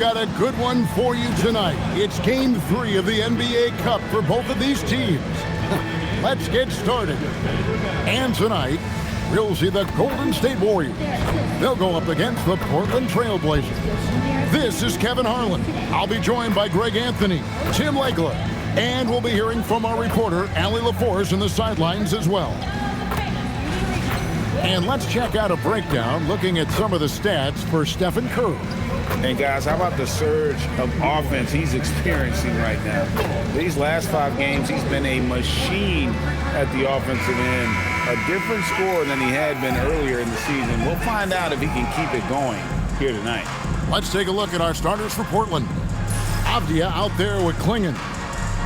Got a good one for you tonight. It's Game 3 of the NBA Cup for both of these teams. Let's get started. And tonight, we'll see the Golden State Warriors. They'll go up against the Portland Trail Blazers. This is Kevin Harlan. I'll be joined by Greg Anthony, Tim Legler, and we'll be hearing from our reporter, Allie LaForce, in the sidelines as well. And let's check out a breakdown looking at some of the stats for Stephen Curry. And guys, how about the surge of offense he's experiencing right now? These last 5 games, he's been a machine at the offensive end. A different scorer than he had been earlier in the season. We'll find out if he can keep it going here tonight. Let's take a look at our starters for Portland. Avdia out there with Klingon.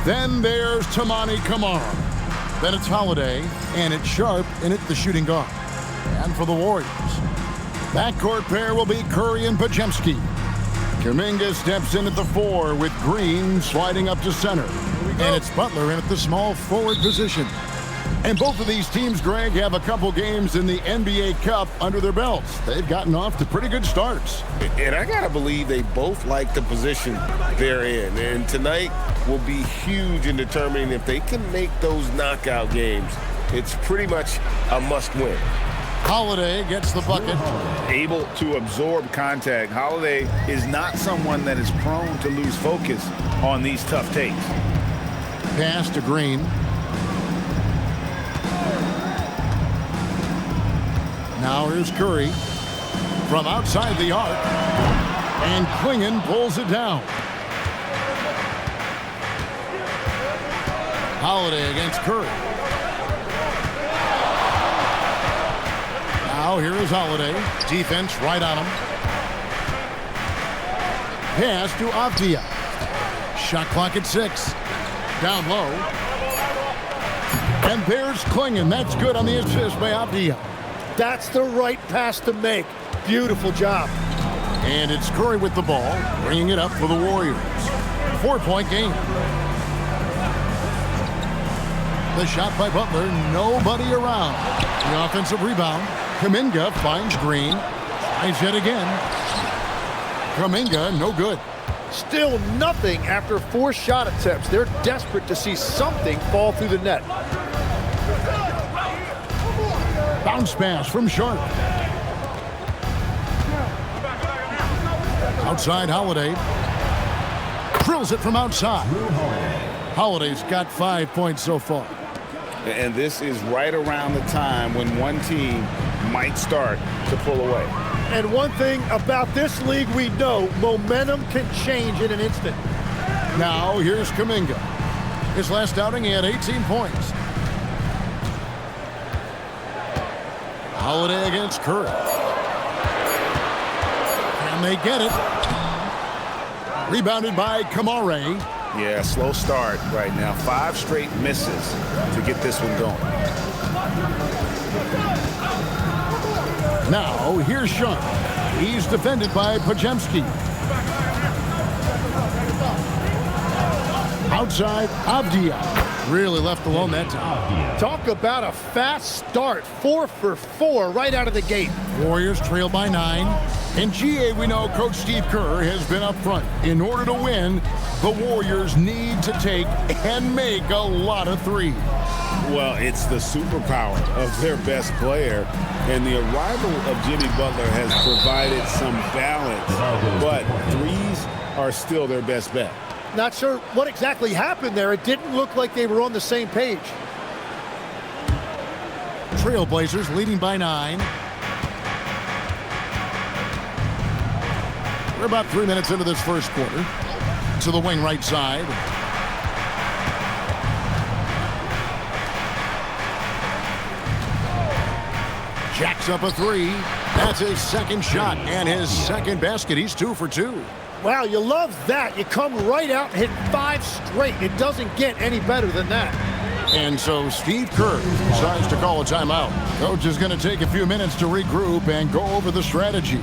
Then there's Tamani Kamara. Then it's Holiday, and it's Sharp in it, the shooting guard. And for the Warriors, backcourt pair will be Curry and Podziemski. Kuminga steps in at the 4 with Green sliding up to center. And it's Butler in at the small forward position. And both of these teams, Greg, have a couple games in the NBA Cup under their belts. They've gotten off to pretty good starts. And I got to believe they both like the position they're in. And tonight will be huge in determining if they can make those knockout games. It's pretty much a must-win. Holiday gets the bucket. Able to absorb contact. Holiday is not someone that is prone to lose focus on these tough takes. Pass to Green. Now here's Curry from outside the arc. And Klingon pulls it down. Holiday against Curry. Now here is Holiday. Defense right on him. Pass to Avdia. Shot clock at 6. Down low. And there's Klingon. That's good on the assist by Avdia. That's the right pass to make. Beautiful job. And it's Curry with the ball, bringing it up for the Warriors. 4-point game. The shot by Butler, nobody around. The offensive rebound. Kuminga finds Green. Tries it again. Kuminga, no good. Still nothing after 4 shot attempts. They're desperate to see something fall through the net. Bounce pass from Sharp. Outside Holiday. Drills it from outside. Holiday's got 5 points so far. And this is right around the time when one team might start to pull away. And one thing about this league we know, momentum can change in an instant. Now here's Kuminga. His last outing, he had 18 points. Holiday against Curry. And they get it. Rebounded by Kamara. Yeah, slow start right now. 5 straight misses to get this one going. Now, here's Sharp. He's defended by Podziemski. Outside, Avdia. Really left alone that time. Talk about a fast start. 4 for 4 right out of the gate. Warriors trail by 9. In GA, we know Coach Steve Kerr has been up front. In order to win, the Warriors need to take and make a lot of threes. Well, it's the superpower of their best player. And the arrival of Jimmy Butler has provided some balance. But threes are still their best bet. Not sure what exactly happened there. It didn't look like they were on the same page. Trailblazers leading by 9. We're about 3 minutes into this first quarter. To the wing right side. Jacks up a 3. That's his second shot and his second basket. He's 2 for 2. Wow, you love that. You come right out and hit 5 straight. It doesn't get any better than that. And so Steve Kerr decides to call a timeout. Coach is going to take a few minutes to regroup and go over the strategy.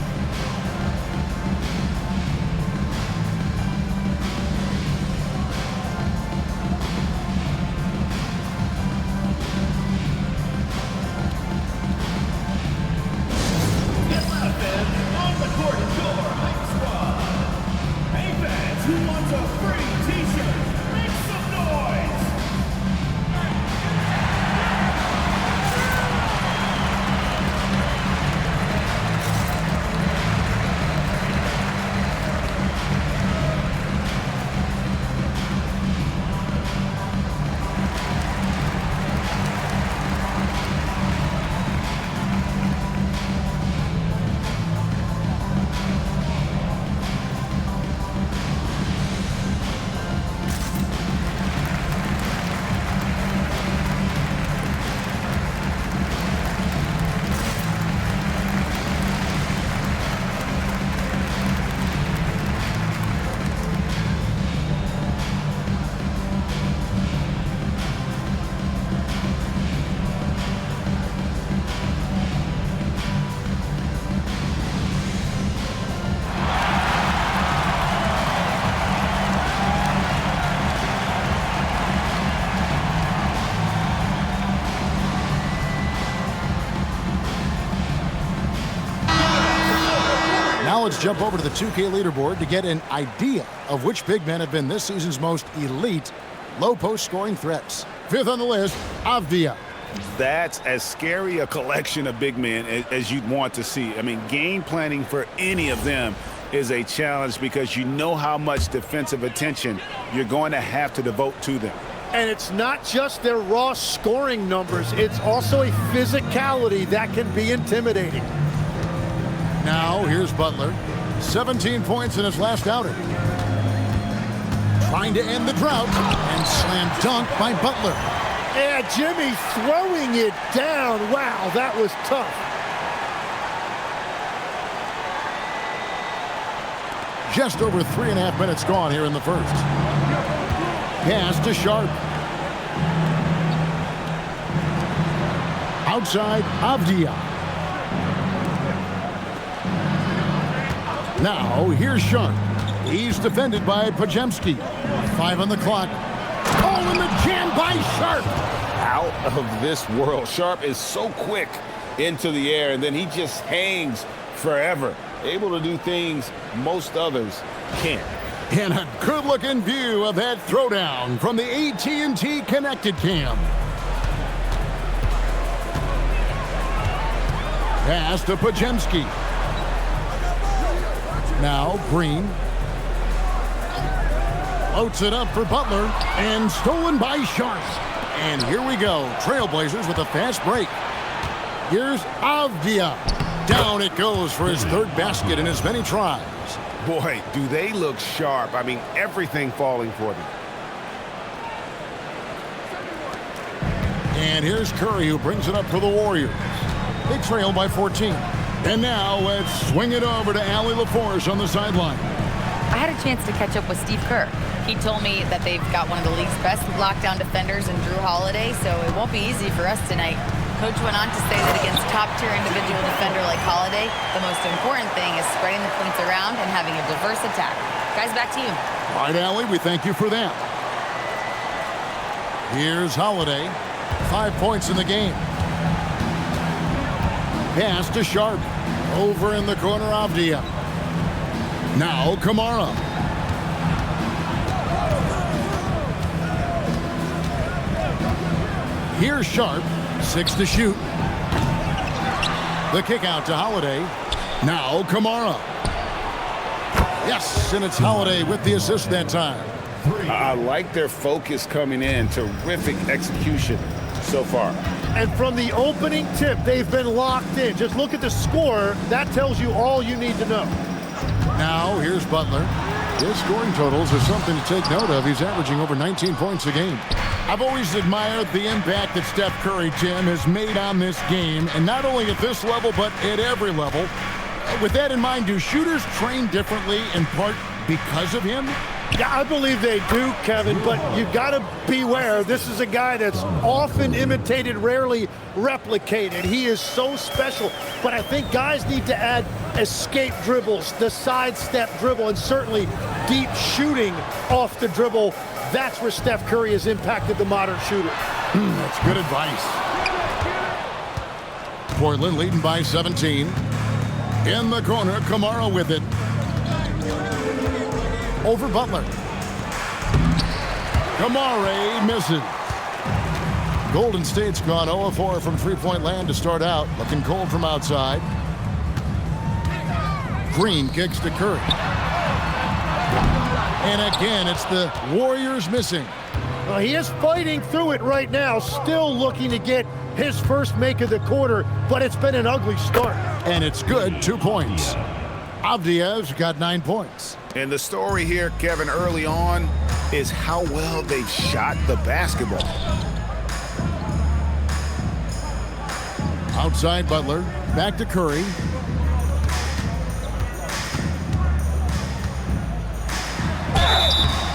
Who wants a free t-shirt? Make some noise! Now let's jump over to the 2K leaderboard to get an idea of which big men have been this season's most elite low-post scoring threats. Fifth on the list, Avdia. That's as scary a collection of big men as you'd want to see. I mean, game planning for any of them is a challenge because you know how much defensive attention you're going to have to devote to them. And it's not just their raw scoring numbers, it's also a physicality that can be intimidating. Now, here's Butler. 17 points in his last outing. Trying to end the drought, and slam dunk by Butler. Yeah, Jimmy throwing it down. Wow, that was tough. Just over 3.5 minutes gone here in the first. Pass to Sharp. Outside, Avdia. Now, here's Sharp. He's defended by Pajemski. 5 on the clock. Oh, and the jam by Sharp. Out of this world. Sharp is so quick into the air, and then he just hangs forever. Able to do things most others can't. And a good-looking view of that throwdown from the AT&T Connected Cam. Pass to Pajemski. Now Green. Floats it up for Butler, and stolen by Sharp. And here we go. Trailblazers with a fast break. Here's Avdia. Down it goes for his third basket in as many tries. Boy, do they look sharp. I mean, everything falling for them. And here's Curry, who brings it up for the Warriors. They trail by 14. And now let's swing it over to Allie LaForce on the sideline. I had a chance to catch up with Steve Kerr. He told me that they've got one of the league's best lockdown defenders in Drew Holiday, so it won't be easy for us tonight. Coach went on to say that against top-tier individual defender like Holiday, the most important thing is spreading the points around and having a diverse attack. Guys, back to you. All right, Allie, we thank you for that. Here's Holiday. 5 points in the game. Pass to Sharp. Over in the corner, Avdia. Now Kamara. Here's Sharp. 6 to shoot. The kick out to Holiday. Now Kamara. Yes, and it's Holiday with the assist that time. I like their focus coming in. Terrific execution so far. And from the opening tip, they've been locked in. Just look at the score. That tells you all you need to know. Now, here's Butler. His scoring totals are something to take note of. He's averaging over 19 points a game. I've always admired the impact that Steph Curry, Tim, has made on this game, and not only at this level, but at every level. With that in mind, do shooters train differently in part because of him? Yeah, I believe they do, Kevin, but you got to beware. This is a guy that's often imitated, rarely replicated. He is so special, but I think guys need to add escape dribbles, the sidestep dribble, and certainly deep shooting off the dribble. That's where Steph Curry has impacted the modern shooter. That's good advice. Portland leading by 17. In the corner, Kamara with it. over Butler. Kamare misses. Golden State's gone 0-4 from three-point land to start out. Looking cold from outside. Green kicks to Curry. And again, it's the Warriors missing. Well, he is fighting through it right now, still looking to get his first make of the quarter, but it's been an ugly start. And it's good, 2 points. Avdia's got 9 points. And the story here, Kevin, early on is how well they've shot the basketball. Outside Butler, back to Curry.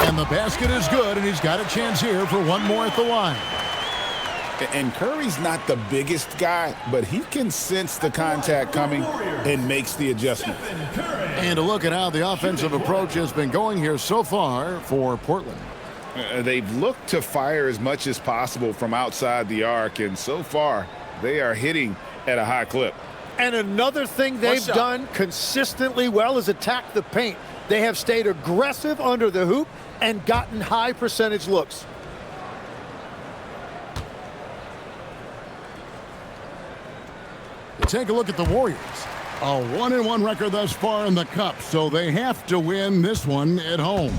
And the basket is good, and he's got a chance here for one more at the line. And Curry's not the biggest guy, but he can sense the contact coming and makes the adjustment. And a look at how the offensive approach has been going here so far for Portland. They've looked to fire as much as possible from outside the arc, and so far they are hitting at a high clip. And another thing they've done consistently well is attack the paint. They have stayed aggressive under the hoop and gotten high percentage looks. Take a look at the Warriors. A 1-1 record thus far in the Cup, so they have to win this one at home.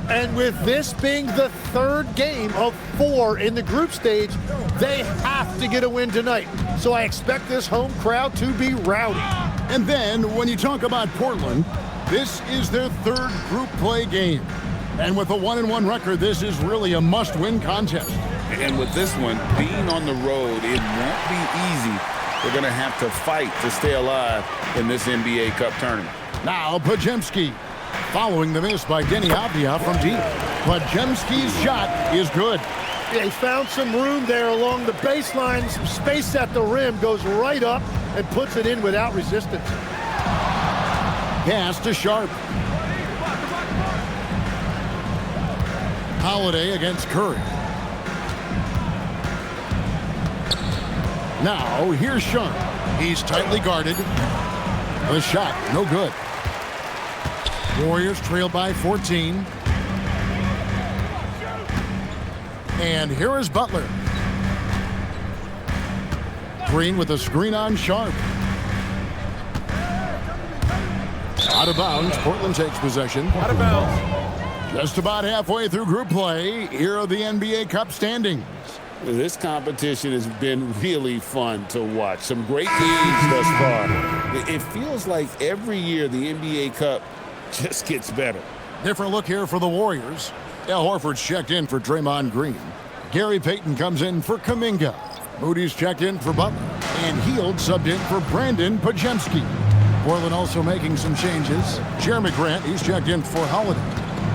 And with this being the third game of 4 in the group stage, they have to get a win tonight. So I expect this home crowd to be rowdy. And then, when you talk about Portland, this is their third group play game. And with a 1-1 record, this is really a must-win contest. And with this one, being on the road, it won't be easy. They're going to have to fight to stay alive in this NBA Cup tournament. Now, Podziemski, following the miss by Denny Avdia from deep. Podziemski's shot is good. They found some room there along the baseline, some space at the rim, goes right up and puts it in without resistance. Pass to Sharp. Holiday against Curry. Now, here's Sharp. He's tightly guarded. The shot, no good. Warriors trail by 14. And here is Butler. Green with a screen on Sharp. Out of bounds. Portland takes possession. Out of bounds. Just about halfway through group play. Here are the NBA Cup standings. This competition has been really fun to watch. Some great games thus far. It feels like every year the NBA Cup just gets better. Different look here for the Warriors. Al Horford's checked in for Draymond Green. Gary Payton comes in for Kuminga. Moody's checked in for Butler. And Hield subbed in for Brandon Podziemski. Portland also making some changes. Jeremy Grant, he's checked in for Holiday.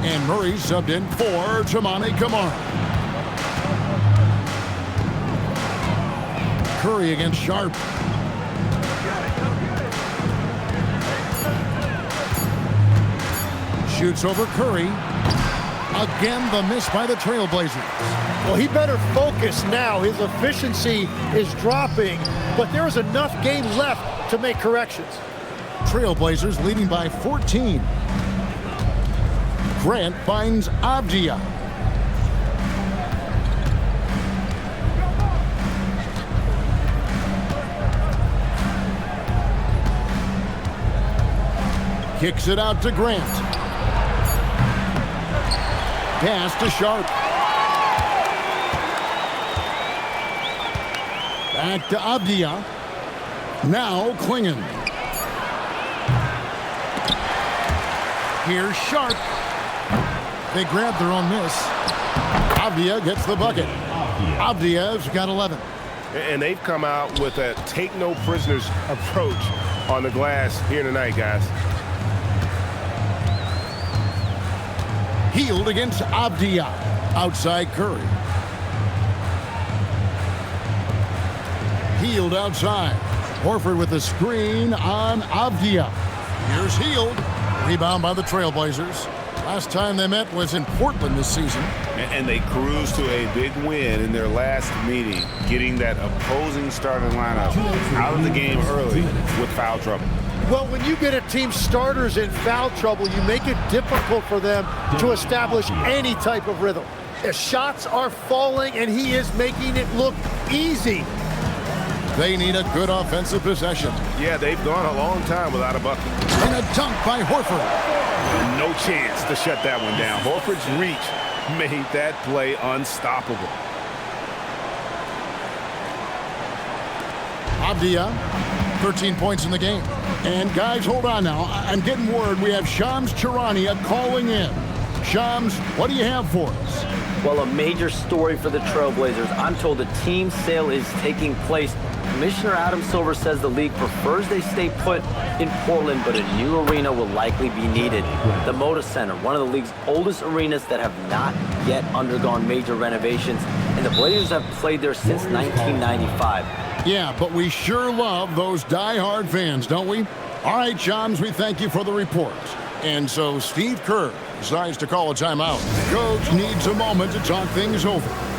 And Murray subbed in for Tamani Kamara. Curry against Sharp. Shoots over Curry. Again, the miss by the Trailblazers. Well, he better focus now. His efficiency is dropping, but there is enough game left to make corrections. Trailblazers leading by 14. Grant finds Avdia. Kicks it out to Grant. Pass to Sharp. Back to Avdia. Now Klingon. Here's Sharp. They grab their own miss. Avdia gets the bucket. Avdia's got 11. And they've come out with a take-no-prisoners approach on the glass here tonight, guys. Hield against Avdia. Outside Curry. Hield outside. Horford with the screen on Avdia. Here's Hield. Rebound by the Trailblazers. Last time they met was in Portland this season. And they cruised to a big win in their last meeting, getting that opposing starting lineup out of the game early with foul trouble. Well, when you get a team's starters in foul trouble, you make it difficult for them to establish any type of rhythm. The shots are falling, and he is making it look easy. They need a good offensive possession. Yeah, they've gone a long time without a bucket. And a dunk by Horford. No chance to shut that one down. Horford's reach made that play unstoppable. Avdia, 13 points in the game. And guys, hold on now. I'm getting word we have Shams Charania calling in. Shams, what do you have for us? Well, a major story for the Trailblazers. I'm told the team sale is taking place. Commissioner Adam Silver says the league prefers they stay put in Portland, but a new arena will likely be needed. The Moda Center, one of the league's oldest arenas that have not yet undergone major renovations, and the Blazers have played there since 1995. Yeah, but we sure love those die-hard fans, don't we? All right, Shams, we thank you for the report. And so Steve Kerr decides to call a timeout. Coach needs a moment to talk things over.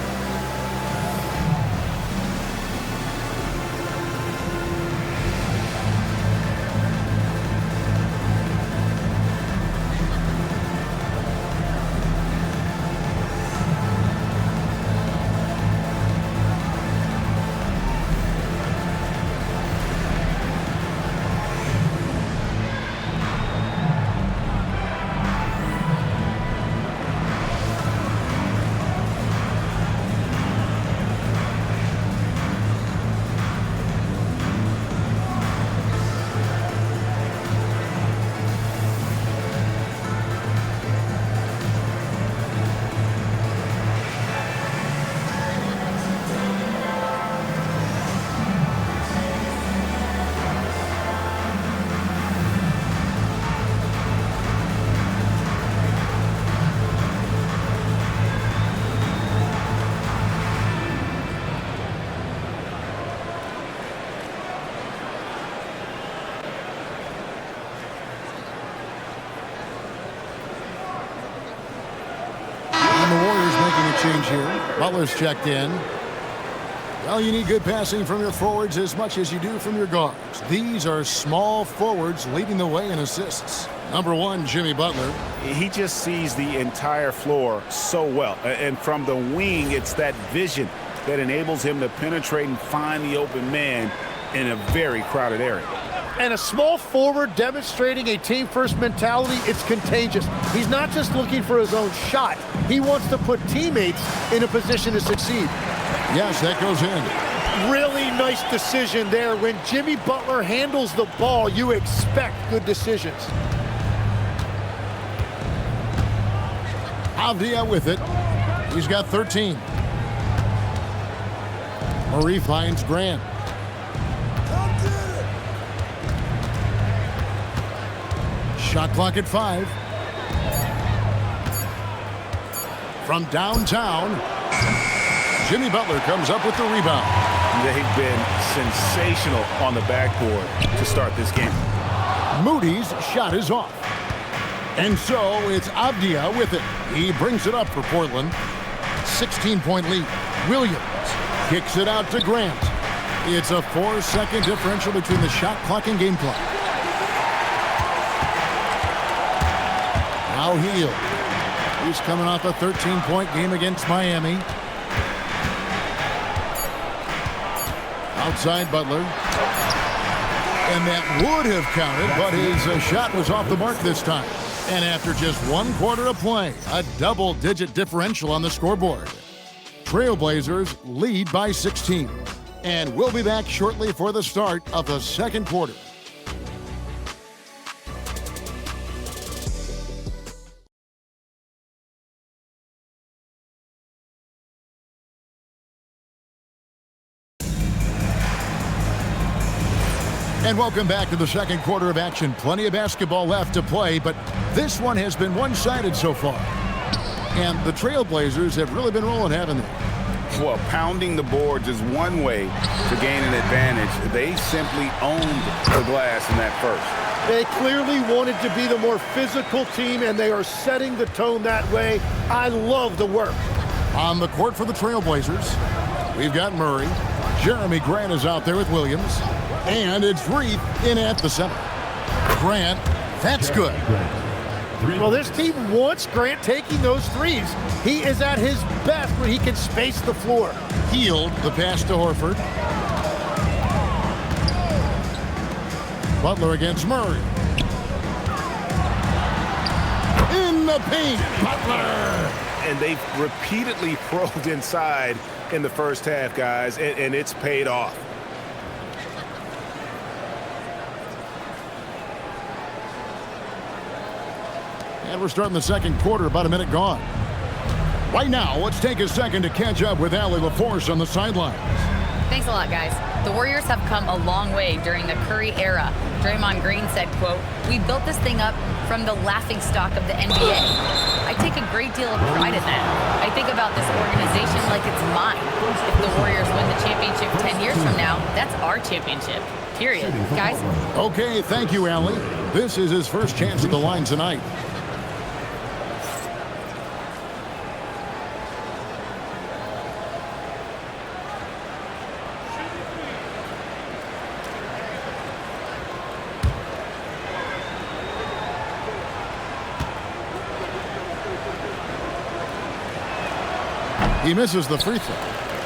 Change here. Butler's checked in. Well, you need good passing from your forwards as much as you do from your guards. These are small forwards leading the way in assists. Number one, Jimmy Butler. He just sees the entire floor so well. And from the wing, it's that vision that enables him to penetrate and find the open man in a very crowded area. And a small forward demonstrating a team-first mentality, it's contagious. He's not just looking for his own shot. He wants to put teammates in a position to succeed. Yes, that goes in. Really nice decision there. When Jimmy Butler handles the ball, you expect good decisions. Avdia with it. He's got 13. Murray finds Grant. Shot clock at 5. From downtown, Jimmy Butler comes up with the rebound. They've been sensational on the backboard to start this game. Moody's shot is off. And so it's Avdia with it. He brings it up for Portland. 16-point lead. Williams kicks it out to Grant. It's a 4-second differential between the shot clock and game clock. Now Hield. He's coming off a 13-point game against Miami. Outside Butler. And that would have counted, but his shot was off the mark this time. And after just 1 quarter of play, a double-digit differential on the scoreboard. Trailblazers lead by 16. And we'll be back shortly for the start of the second quarter. And welcome back to the second quarter of action. Plenty of basketball left to play, but this one has been one-sided so far. And the Trailblazers have really been rolling, haven't they? Well, pounding the boards is one way to gain an advantage. They simply owned the glass in that first. They clearly wanted to be the more physical team, and they are setting the tone that way. I love the work. On the court for the Trailblazers, we've got Murray. Jeremy Grant is out there with Williams. And it's Reed in at the center. Grant. That's good. Well, this team wants Grant taking those threes. He is at his best when he can space the floor. Healed the pass to Horford. Butler against Murray. In the paint, Butler. And they've repeatedly probed inside in the first half, guys, and it's paid off. And we're starting the second quarter, about a minute gone. Right now, let's take a second to catch up with Allie LaForce on the sidelines. Thanks a lot, guys. The Warriors have come a long way during the Curry era. Draymond Green said, quote, "We built this thing up from the laughingstock of the NBA. I take a great deal of pride in that. I think about this organization like it's mine. If the Warriors win the championship 10 years from now, that's our championship. Period." Guys? Okay, thank you, Allie. This is his first chance at the line tonight. He misses the free throw.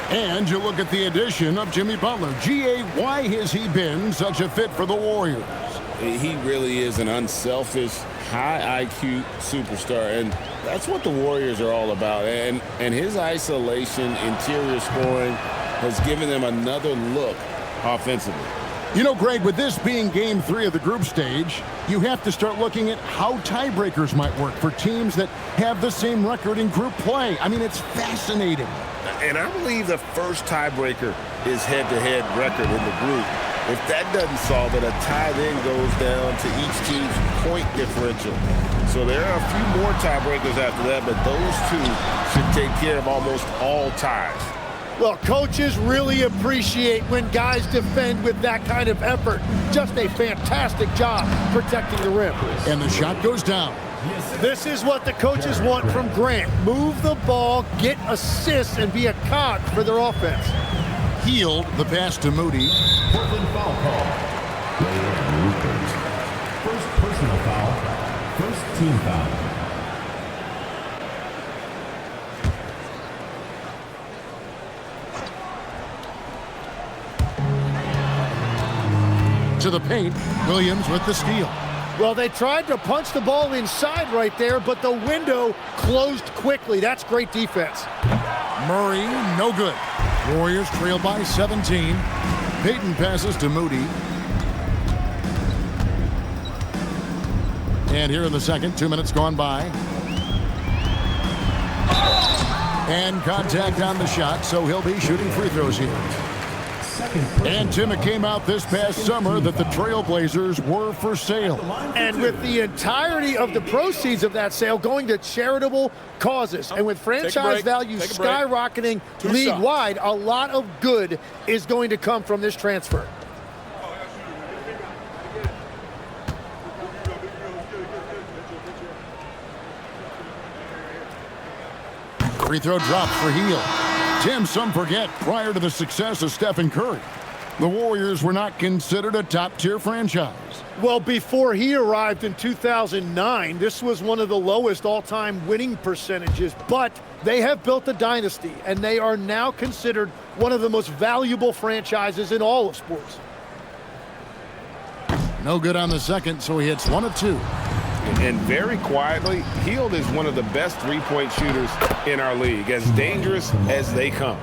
And you look at the addition of Jimmy Butler. G.A., why has he been such a fit for the Warriors? He really is an unselfish, high IQ superstar, and that's what the Warriors are all about. And his isolation, interior scoring has given them another look offensively. You know, Greg, with this being game 3 of the group stage, you have to start looking at how tiebreakers might work for teams that have the same record in group play. I mean, it's fascinating. And I believe the first tiebreaker is head-to-head record in the group. If that doesn't solve it, a tie then goes down to each team's point differential. So there are a few more tiebreakers after that, but those two should take care of almost all ties. Well, coaches really appreciate when guys defend with that kind of effort. Just a fantastic job protecting the rim. And the shot goes down. This is what the coaches want from Grant. Move the ball, get assists, and be a cog for their offense. Healed the pass to Moody. Portland foul call. First personal foul. First team foul. To the paint, Williams with the steal. Well, they tried to punch the ball inside right there, but the window closed quickly. That's great defense. Murray, no good. Warriors trail by 17. Payton passes to Moody. And here in the second, 2 minutes gone by. And contact on the shot, so he'll be shooting free throws here. And Tim, it came out this past summer that the Trailblazers were for sale. And with the entirety of the proceeds of that sale going to charitable causes, and with franchise value skyrocketing league-wide, a lot of good is going to come from this transfer. Free throw drops for Hield. Tim, some forget, prior to the success of Stephen Curry, the Warriors were not considered a top-tier franchise. Well, before he arrived in 2009, this was one of the lowest all-time winning percentages, but they have built a dynasty, and they are now considered one of the most valuable franchises in all of sports. No good on the second, so he hits 1 of 2. And very quietly, Hield is one of the best three-point shooters in our league, as dangerous as they come.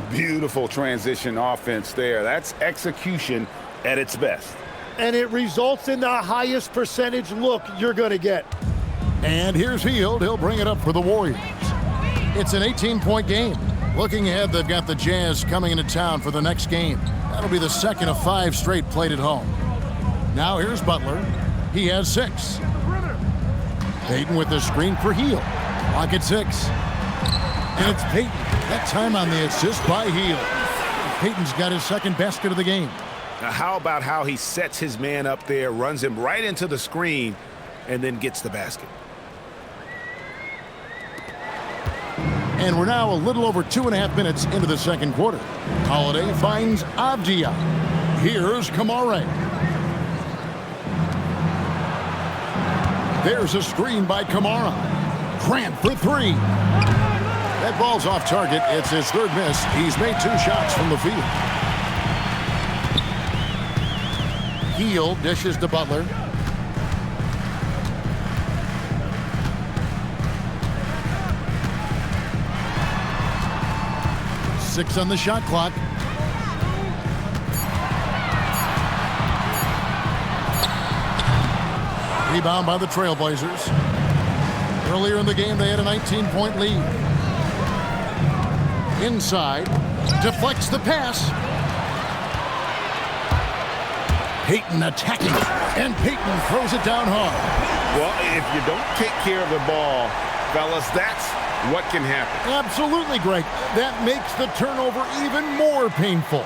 Beautiful transition offense there. That's execution at its best. And it results in the highest percentage look you're going to get. And here's Hield. He'll bring it up for the Warriors. It's an 18-point game. Looking ahead, they've got the Jazz coming into town for the next game. That'll be the second of 5 straight played at home. Now here's Butler. He has 6. Payton with the screen for Hield. Lock at 6. And it's Payton. That time on the assist by Hield. Payton's got his second basket of the game. Now, how about how he sets his man up there, runs him right into the screen, and then gets the basket. And we're now a little over 2.5 minutes into the second quarter. Holiday finds Avdia. Here's Kamare. There's a screen by Kamara. Grant for three. That ball's off target. It's his third miss. He's made 2 shots from the field. Hield dishes to Butler. Six on the shot clock. Rebound by the Trailblazers. Earlier in the game, they had a 19-point lead. Inside, deflects the pass. Payton attacking, and Payton throws it down hard. Well, if you don't take care of the ball, fellas, that's what can happen. Absolutely, Greg. That makes the turnover even more painful.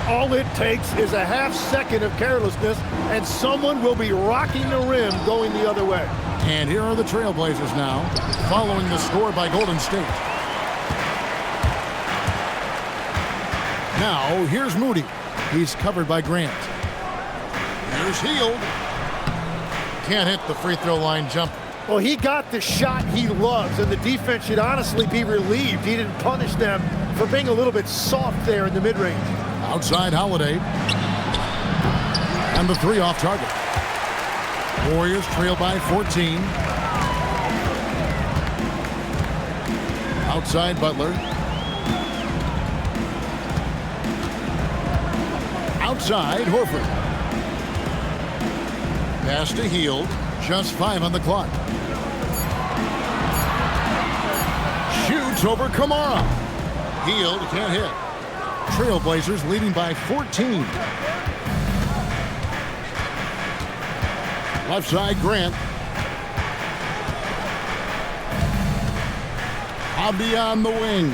All it takes is a half second of carelessness, and someone will be rocking the rim going the other way. And here are the Trailblazers now, following the score by Golden State. Now, here's Moody. He's covered by Grant. Here's Hield. Can't hit the free throw line jumper. Well, he got the shot he loves, and the defense should honestly be relieved he didn't punish them for being a little bit soft there in the mid-range. Outside Holiday. And the three off target. Warriors trail by 14. Outside Butler. Outside Horford. Pass to Hield. Just 5 on the clock. Shoots over Kamara. Hield can't hit. Trailblazers leading by 14. Left side, Grant. Abdi on the wing.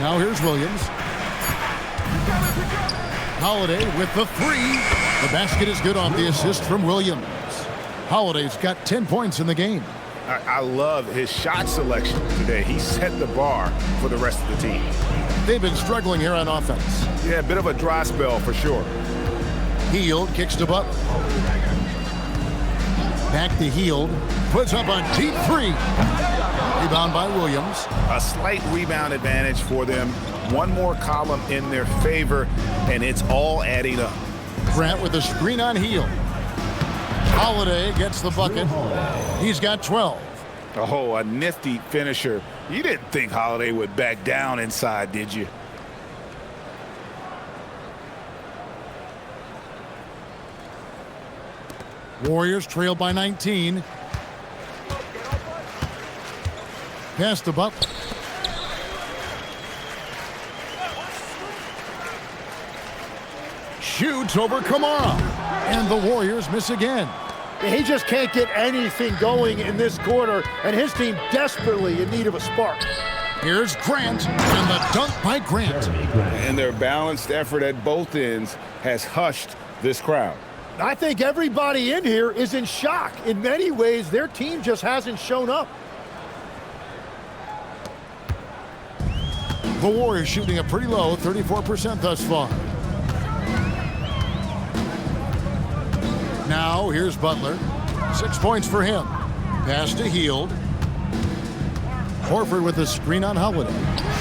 Now here's Williams. Holiday with the three. The basket is good off the assist from Williams. Holiday's got 10 points in the game. I love his shot selection today. He set the bar for the rest of the team. They've been struggling here on offense. Yeah, a bit of a dry spell for sure. Hield kicks to Butler. Back to Hield. Puts up a deep three. Rebound by Williams. A slight rebound advantage for them. One more column in their favor, and it's all adding up. Grant with a screen on Hield. Holiday gets the bucket. He's got 12. Oh, a nifty finisher. You didn't think Holiday would back down inside, did you? Warriors trail by 19. Pass to Butler. Shoots over Kamara. And the Warriors miss again. He just can't get anything going in this quarter, and his team desperately in need of a spark. Here's Grant, and the dunk by Grant. And their balanced effort at both ends has hushed this crowd. I think everybody in here is in shock. In many ways, their team just hasn't shown up. The Warriors shooting a pretty low 34% thus far. Now here's Butler. 6 points for him. Pass to Hield. Horford with a screen on Holiday.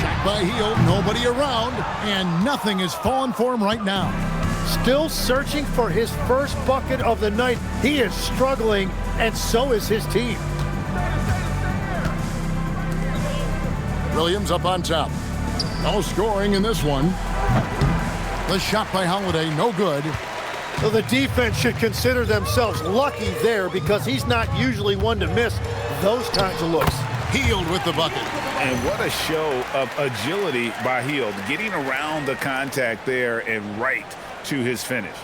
Shot by Hield. Nobody around. And nothing is falling for him right now. Still searching for his first bucket of the night. He is struggling, and so is his team. Williams up on top. No scoring in this one. The shot by Holiday, no good. So the defense should consider themselves lucky there, because he's not usually one to miss those kinds of looks. Hield with the bucket. And what a show of agility by Hield, getting around the contact there and right to his finish.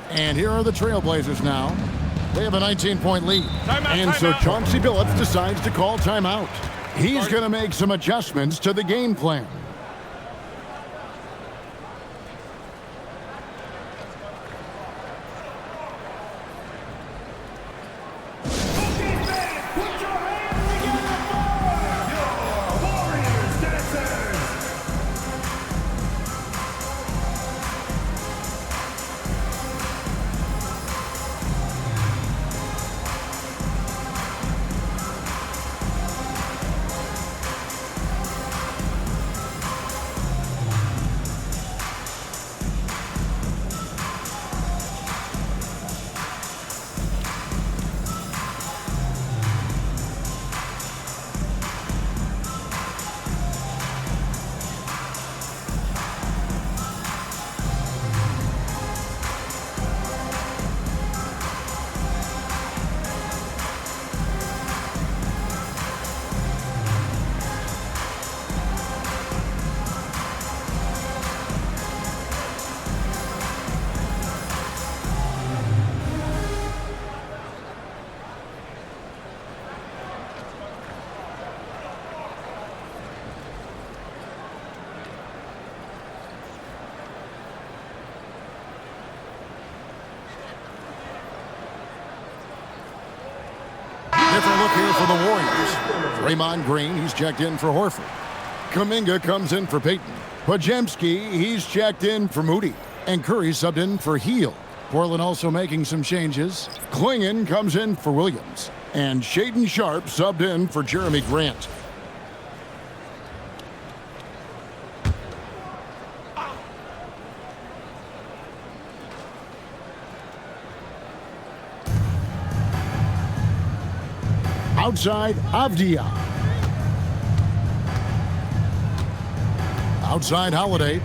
And here are the Trailblazers now. They have a 19-point lead. And so Chauncey Billups decides to call timeout. He's going to make some adjustments to the game plan. look here for the Warriors. Draymond Green, he's checked in for Horford. Kuminga comes in for Payton. Podziemski, he's checked in for Moody. And Curry subbed in for Heel. Portland also making some changes. Klingon comes in for Williams. And Shaedon Sharpe subbed in for Jeremy Grant. Outside, Avdia. Outside, Holiday.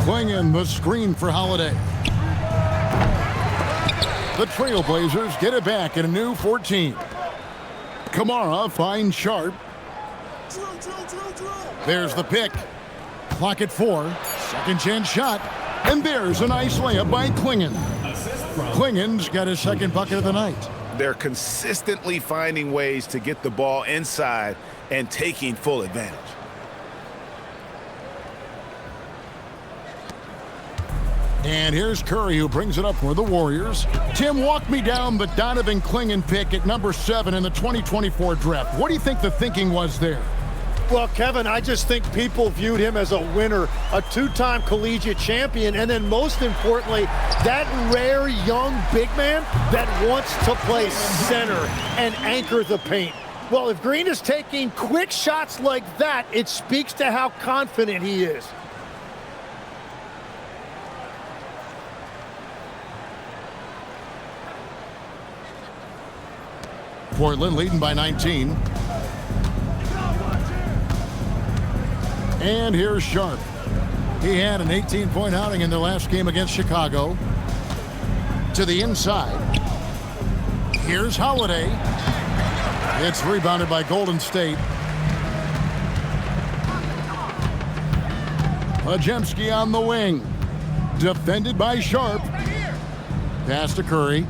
Klingon the screen for Holiday. The Trailblazers get it back in a new 14. Kamara finds Sharpe. There's the pick. Clock at 4. Second chance shot. And there's a nice layup by Klingon. Klingon's got his second bucket of the night. They're consistently finding ways to get the ball inside and taking full advantage. And here's Curry, who brings it up for the Warriors. Tim, walk me down the Donovan Klingon pick at number 7 in the 2024 draft. What do you think the thinking was there? Well, Kevin, I just think people viewed him as a winner, a two-time collegiate champion, and then most importantly, that rare young big man that wants to play center and anchor the paint. Well, if Green is taking quick shots like that, it speaks to how confident he is. Portland leading by 19. And here's Sharpe. He had an 18-point outing in their last game against Chicago. To the inside. Here's Holiday. It's rebounded by Golden State. Podziemski on the wing. Defended by Sharpe. Pass to Curry.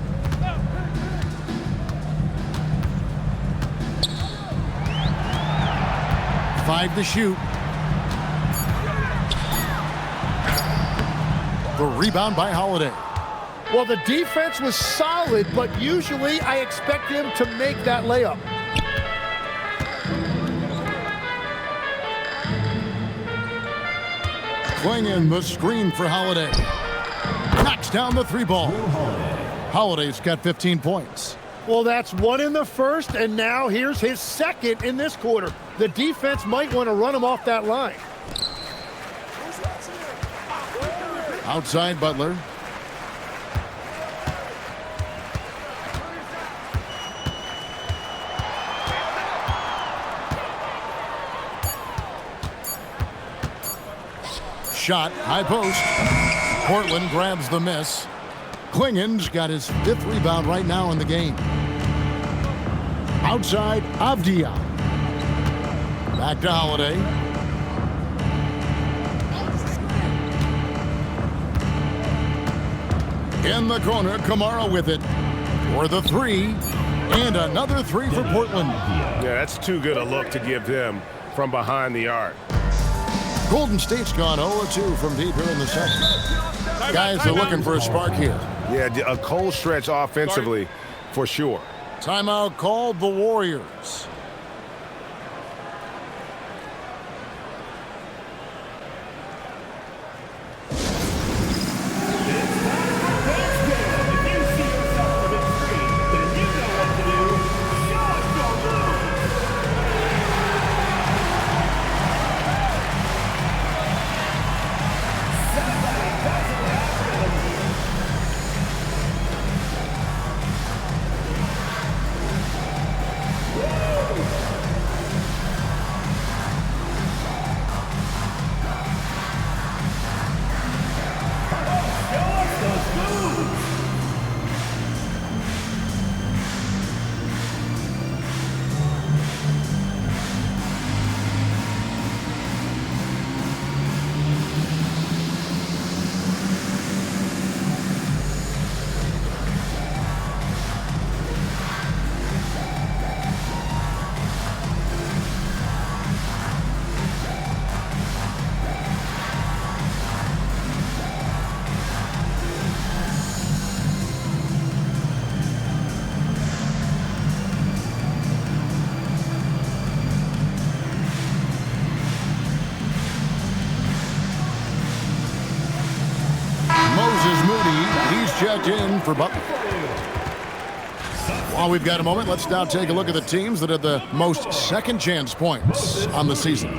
Five to shoot. The rebound by Holiday. Well, the defense was solid, but usually I expect him to make that layup. Klingon the screen for Holiday. Knocks down the three ball. Holiday's got 15 points. Well, that's one in the first, and now here's his second in this quarter. The defense might want to run him off that line. Outside Butler. Shot, high post. Portland grabs the miss. Klingon's got his 5th rebound right now in the game. Outside, Avdia. Back to Holiday. In the corner, Kamara with it. For the 3. And another 3 for Portland. Yeah, that's too good a look to give them from behind the arc. Golden State's gone 0-2 from deep here in the second. Guys are looking for a spark here. Yeah, a cold stretch offensively for sure. Timeout called the Warriors. checked in for Butler. While we've got a moment, let's now take a look at the teams that had the most second chance points on the season.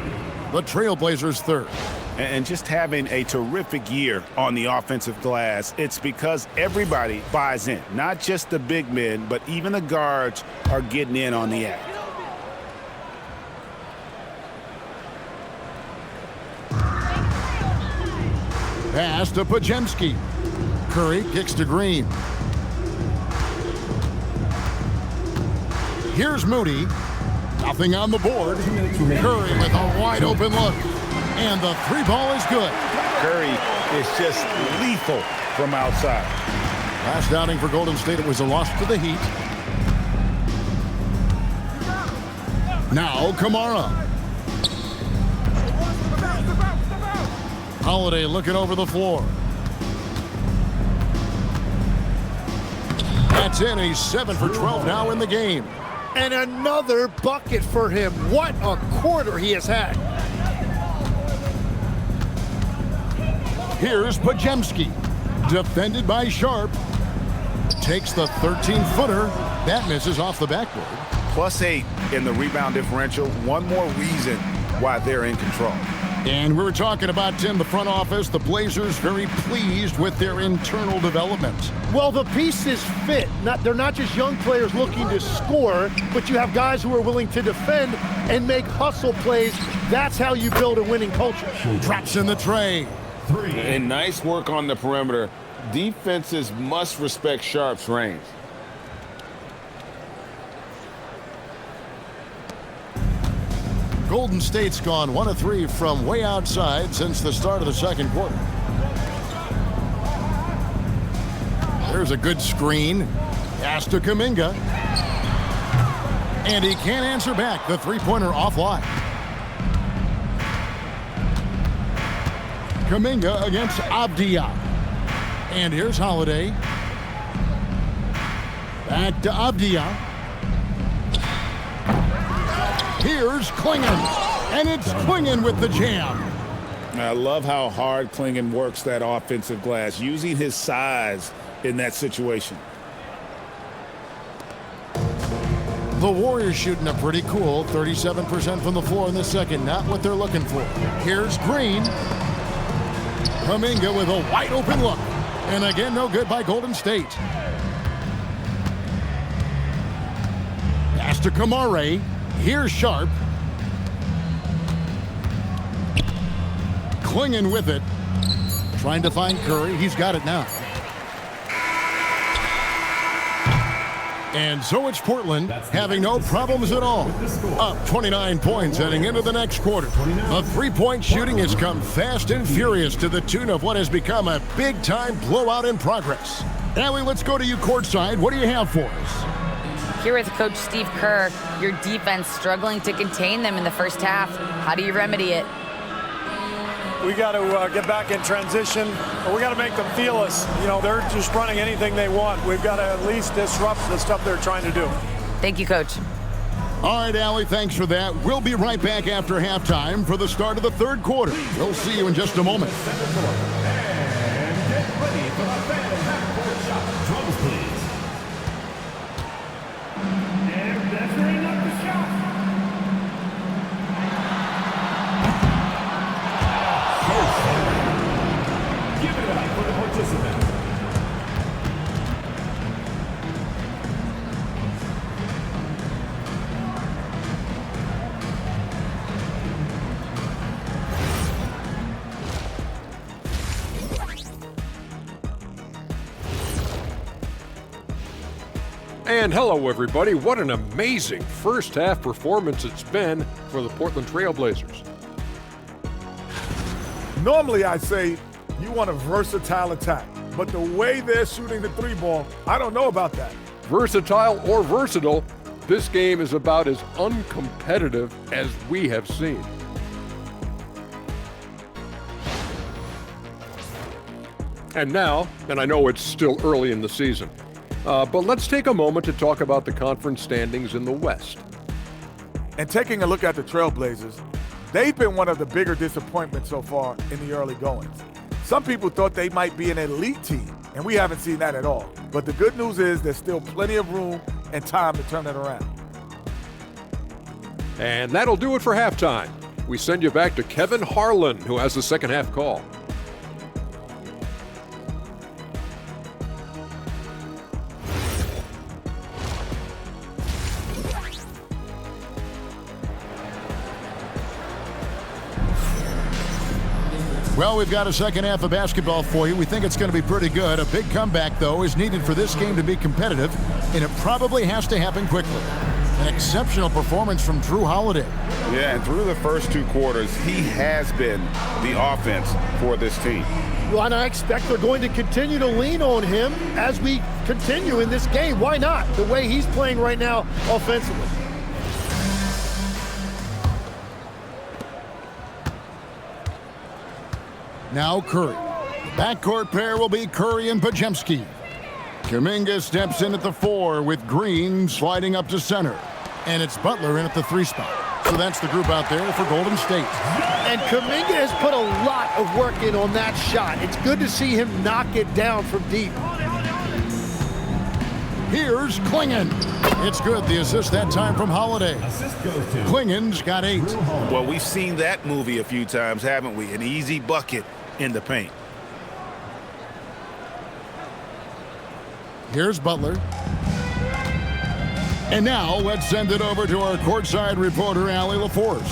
The Trailblazers third. And just having a terrific year on the offensive glass, it's because everybody buys in. Not just the big men, but even the guards are getting in on the act. Pass to Pajemski. Curry kicks to Green. Here's Moody. Nothing on the board. Curry with a wide open look. And the three ball is good. Curry is just lethal from outside. Last outing for Golden State, it was a loss to the Heat. Now Kamara. Holiday looking over the floor. That's in. He's 7 for 12 now in the game. And another bucket for him. What a quarter he has had. Here's Pajemski. Defended by Sharp. Takes the 13-footer. That misses off the backboard. +8 in the rebound differential. One more reason why they're in control. And we were talking about, Tim, the front office, the Blazers very pleased with their internal development. Well, the pieces fit. They're not just young players looking to score, but you have guys who are willing to defend and make hustle plays. That's how you build a winning culture. Drops in the tray. And nice work on the perimeter. Defenses must respect Sharp's range. Golden State's gone 1 of 3 from way outside since the start of the second quarter. There's a good screen. Pass to Kuminga. And he can't answer back. The three-pointer offline. Kuminga against Avdia. And here's Holiday. Back to Avdia. Here's Klingon, and it's Klingon with the jam. I love how hard Klingon works that offensive glass, using his size in that situation. The Warriors shooting a pretty cool 37% from the floor in the second. Not what they're looking for. Here's Green. Kuminga with a wide open look. And again, no good by Golden State. Pass to Kamara. Here's Sharp. Klingon with it. Trying to find Curry. He's got it now. And so it's Portland having no problems at all. Up 29 points heading into the next quarter. The three-point shooting has come fast and furious to the tune of what has become a big-time blowout in progress. Allie, let's go to you courtside. What do you have for us? Here with Coach Steve Kerr, your defense struggling to contain them in the first half. How do you remedy it? We got to get back in transition, or we got to make them feel us. You know, they're just running anything they want. We've got to at least disrupt the stuff they're trying to do. Thank you, Coach. All right, Allie, thanks for that. We'll be right back after halftime for the start of the third quarter. We'll see you in just a moment. And get ready for the Phantom Half-Court Shot. Drums, please. And measuring up the shot. Give it up for the participant. And hello, everybody. What an amazing first half performance it's been for the Portland Trailblazers. Normally, I'd say you want a versatile attack, but the way they're shooting the three ball, I don't know about that. Versatile or versatile, this game is about as uncompetitive as we have seen. And now, and I know it's still early in the season, but let's take a moment to talk about the conference standings in the West. And taking a look at the Trailblazers, they've been one of the bigger disappointments so far in the early goings. Some people thought they might be an elite team, And we haven't seen that at all. But the good news is there's still plenty of room and time to turn it around. And that'll do it for halftime. We send you back to Kevin Harlan, who has the second half call. Well, we've got a second half of basketball for you. We think it's going to be pretty good. A big comeback, though, is needed for this game to be competitive, and it probably has to happen quickly. An exceptional performance from Drew Holiday. Yeah, and through the first 2 quarters, he has been the offense for this team. Well, and I expect they're going to continue to lean on him as we continue in this game. Why not? The way he's playing right now offensively. Now Curry. Backcourt pair will be Curry and Podziemski. Kuminga steps in at the 4 with Green sliding up to center. And it's Butler in at the 3 spot. So that's the group out there for Golden State. And Kuminga has put a lot of work in on that shot. It's good to see him knock it down from deep. Here's Klingon. It's good. The assist that time from Holiday. Klingon's got 8. Well, we've seen that movie a few times, haven't we? An easy bucket in the paint. Here's Butler. And now let's send it over to our courtside reporter, Allie LaForce.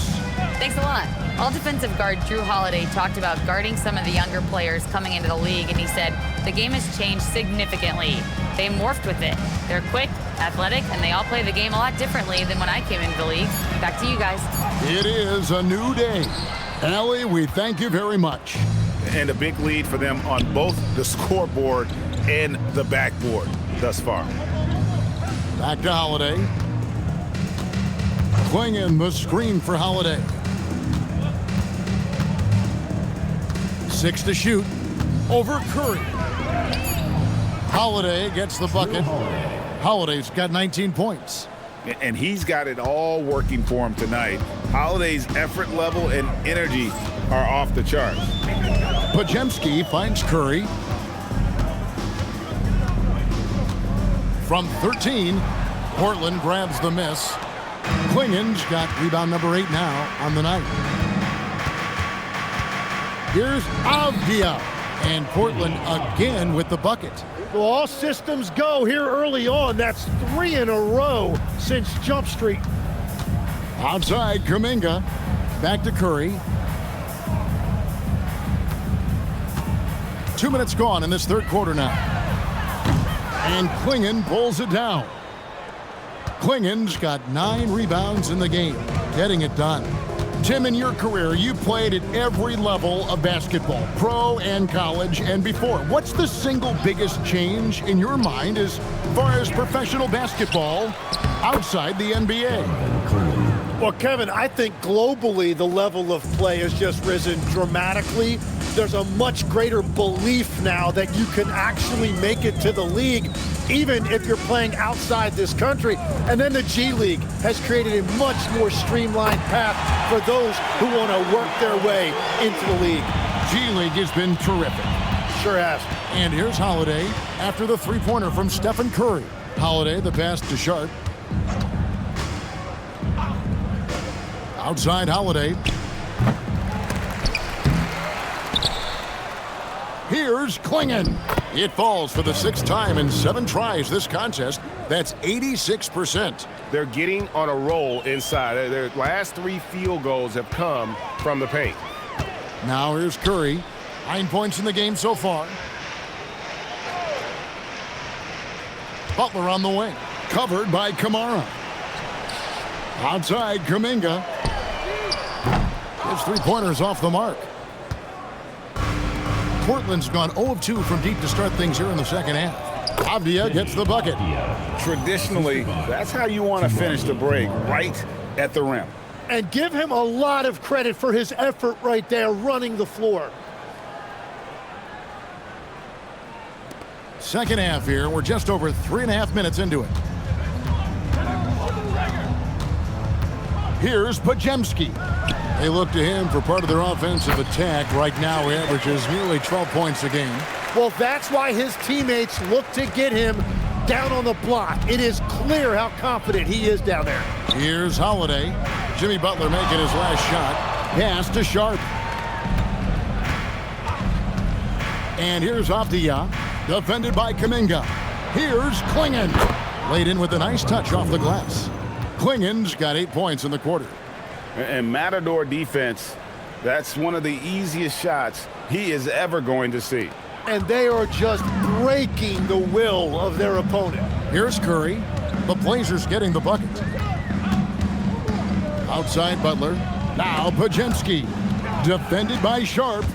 Thanks a lot. All defensive guard Drew Holiday talked about guarding some of the younger players coming into the league, and he said the game has changed significantly. They morphed with it. They're quick, athletic, and they all play the game a lot differently than when I came into the league. Back to you guys. It is a new day. Allie, we thank you very much. And a big lead for them on both the scoreboard and the backboard thus far. Back to Holiday. Klingon the screen for Holiday. 6 to shoot. Over Curry. Holiday gets the bucket. Holiday's got 19 points. And he's got it all working for him tonight. Holiday's effort level and energy are off the charts. Podziemski finds Curry. From 13, Portland grabs the miss. Klingon's got rebound number 8 now on the night. Here's Avdia, and Portland again with the bucket. Well, all systems go here early on. That's 3 in a row since Jump Street. Outside, Kuminga. Back to Curry. 2 minutes gone in this third quarter now. And Klingon pulls it down. Klingon's got 9 rebounds in the game, getting it done. Tim, in your career, you played at every level of basketball, pro and college and before. What's the single biggest change in your mind as far as professional basketball outside the NBA? Well, Kevin, I think globally the level of play has just risen dramatically. There's a much greater belief now that you can actually make it to the league, even if you're playing outside this country. And then the G League has created a much more streamlined path for those who want to work their way into the league. G League has been terrific. Sure has. And here's Holiday after the three-pointer from Stephen Curry. Holiday, the pass to Sharp. Outside Holiday. Here's Klingon. It falls for the 6th time in 7 tries this contest. That's 86%. They're getting on a roll inside. Their last 3 field goals have come from the paint. Now here's Curry. 9 points in the game so far. Butler on the wing. Covered by Kamara. Outside Kuminga. His 3-pointers off the mark. Portland's gone 0 of 2 from deep to start things here in the second half. Avdia gets the bucket. Traditionally, that's how you want to finish the break, right at the rim. And give him a lot of credit for his effort right there running the floor. Second half here. We're just over 3.5 minutes into it. Here's Podziemski. They look to him for part of their offensive attack. Right now, he averages nearly 12 points a game. Well, that's why his teammates look to get him down on the block. It is clear how confident he is down there. Here's Holiday. Jimmy Butler making his last shot. Pass to Sharp. And here's Avdia, defended by Kuminga. Here's Klingon. Laid in with a nice touch off the glass. Klingon's got 8 points in the quarter. And Matador defense, that's one of the easiest shots he is ever going to see. And they are just breaking the will of their opponent. Here's Curry. The Blazers getting the bucket. Outside Butler. Now Pajemski. Defended by Sharp.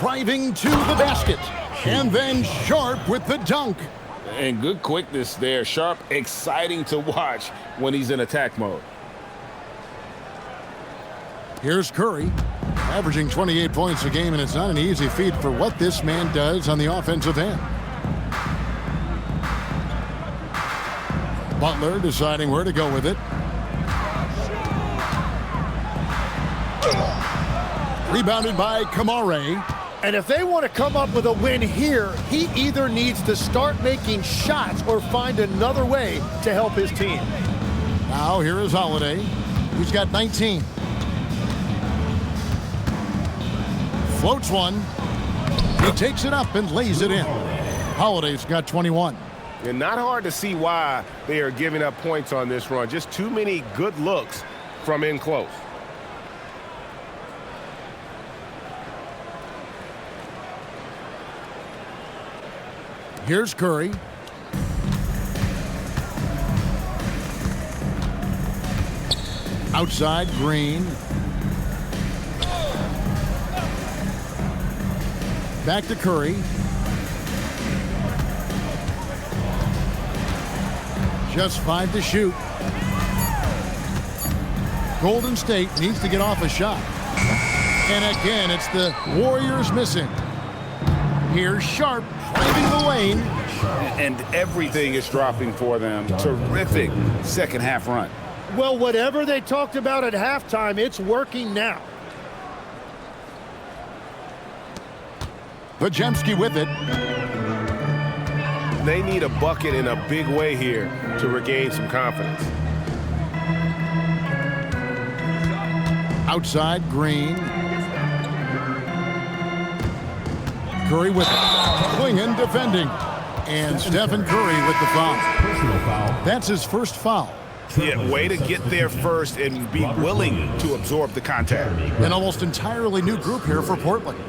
Driving to the basket. And then Sharp with the dunk. And good quickness there. Sharp, exciting to watch when he's in attack mode. Here's Curry, averaging 28 points a game, and it's not an easy feat for what this man does on the offensive end. Butler deciding where to go with it. Rebounded by Kamare. And if they want to come up with a win here, he either needs to start making shots or find another way to help his team. Now here is Holiday. He's got 19. Floats one. He takes it up and lays it in. Holiday's got 21. And not hard to see why they are giving up points on this run. Just too many good looks from in close. Here's Curry. Outside, Green. Back to Curry. Just 5 to shoot. Golden State needs to get off a shot. And again, it's the Warriors missing. Here's Sharp driving the lane. And everything is dropping for them. Terrific second half run. Well, whatever they talked about at halftime, it's working now. Pajemski with it. They need a bucket in a big way here to regain some confidence. Outside, Green. Curry with it. Klingon defending. And Stephen Curry with the foul. That's his first foul. Yeah, way to get there first and be willing to absorb the contact. An almost entirely new group here for Portland.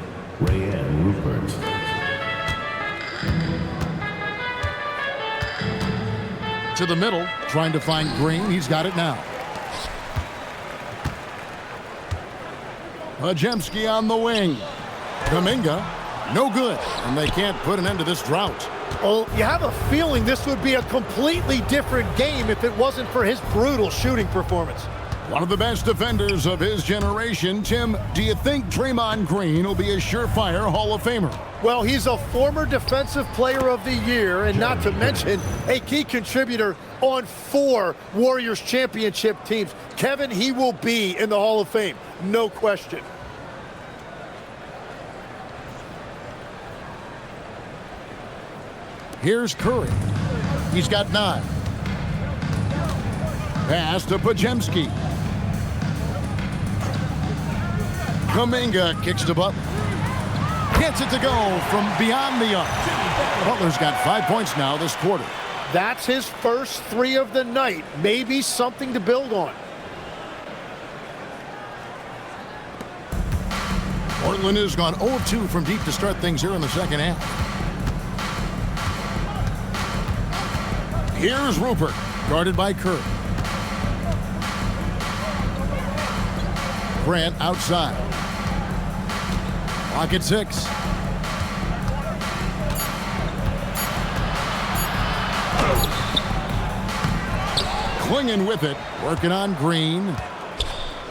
To the middle, trying to find Green. He's got it now. Pajemski on the wing. Kuminga, no good. And they can't put an end to this drought. Oh, you have a feeling this would be a completely different game if it wasn't for his brutal shooting performance. One of the best defenders of his generation. Tim, do you think Draymond Green will be a surefire Hall of Famer? Well, he's a former Defensive Player of the Year, and not to mention a key contributor on 4 Warriors championship teams. Kevin, he will be in the Hall of Fame, no question. Here's Curry. He's got 9. Pass to Pajemski. Kuminga kicks to Butler. Gets it to go from beyond the arc. Butler's got 5 points now this quarter. That's his first 3 of the night. Maybe something to build on. Portland has gone 0-2 from deep to start things here in the second half. Here's Rupert, guarded by Kerr. Grant outside. Clock at 6. Klingon with it, working on Green.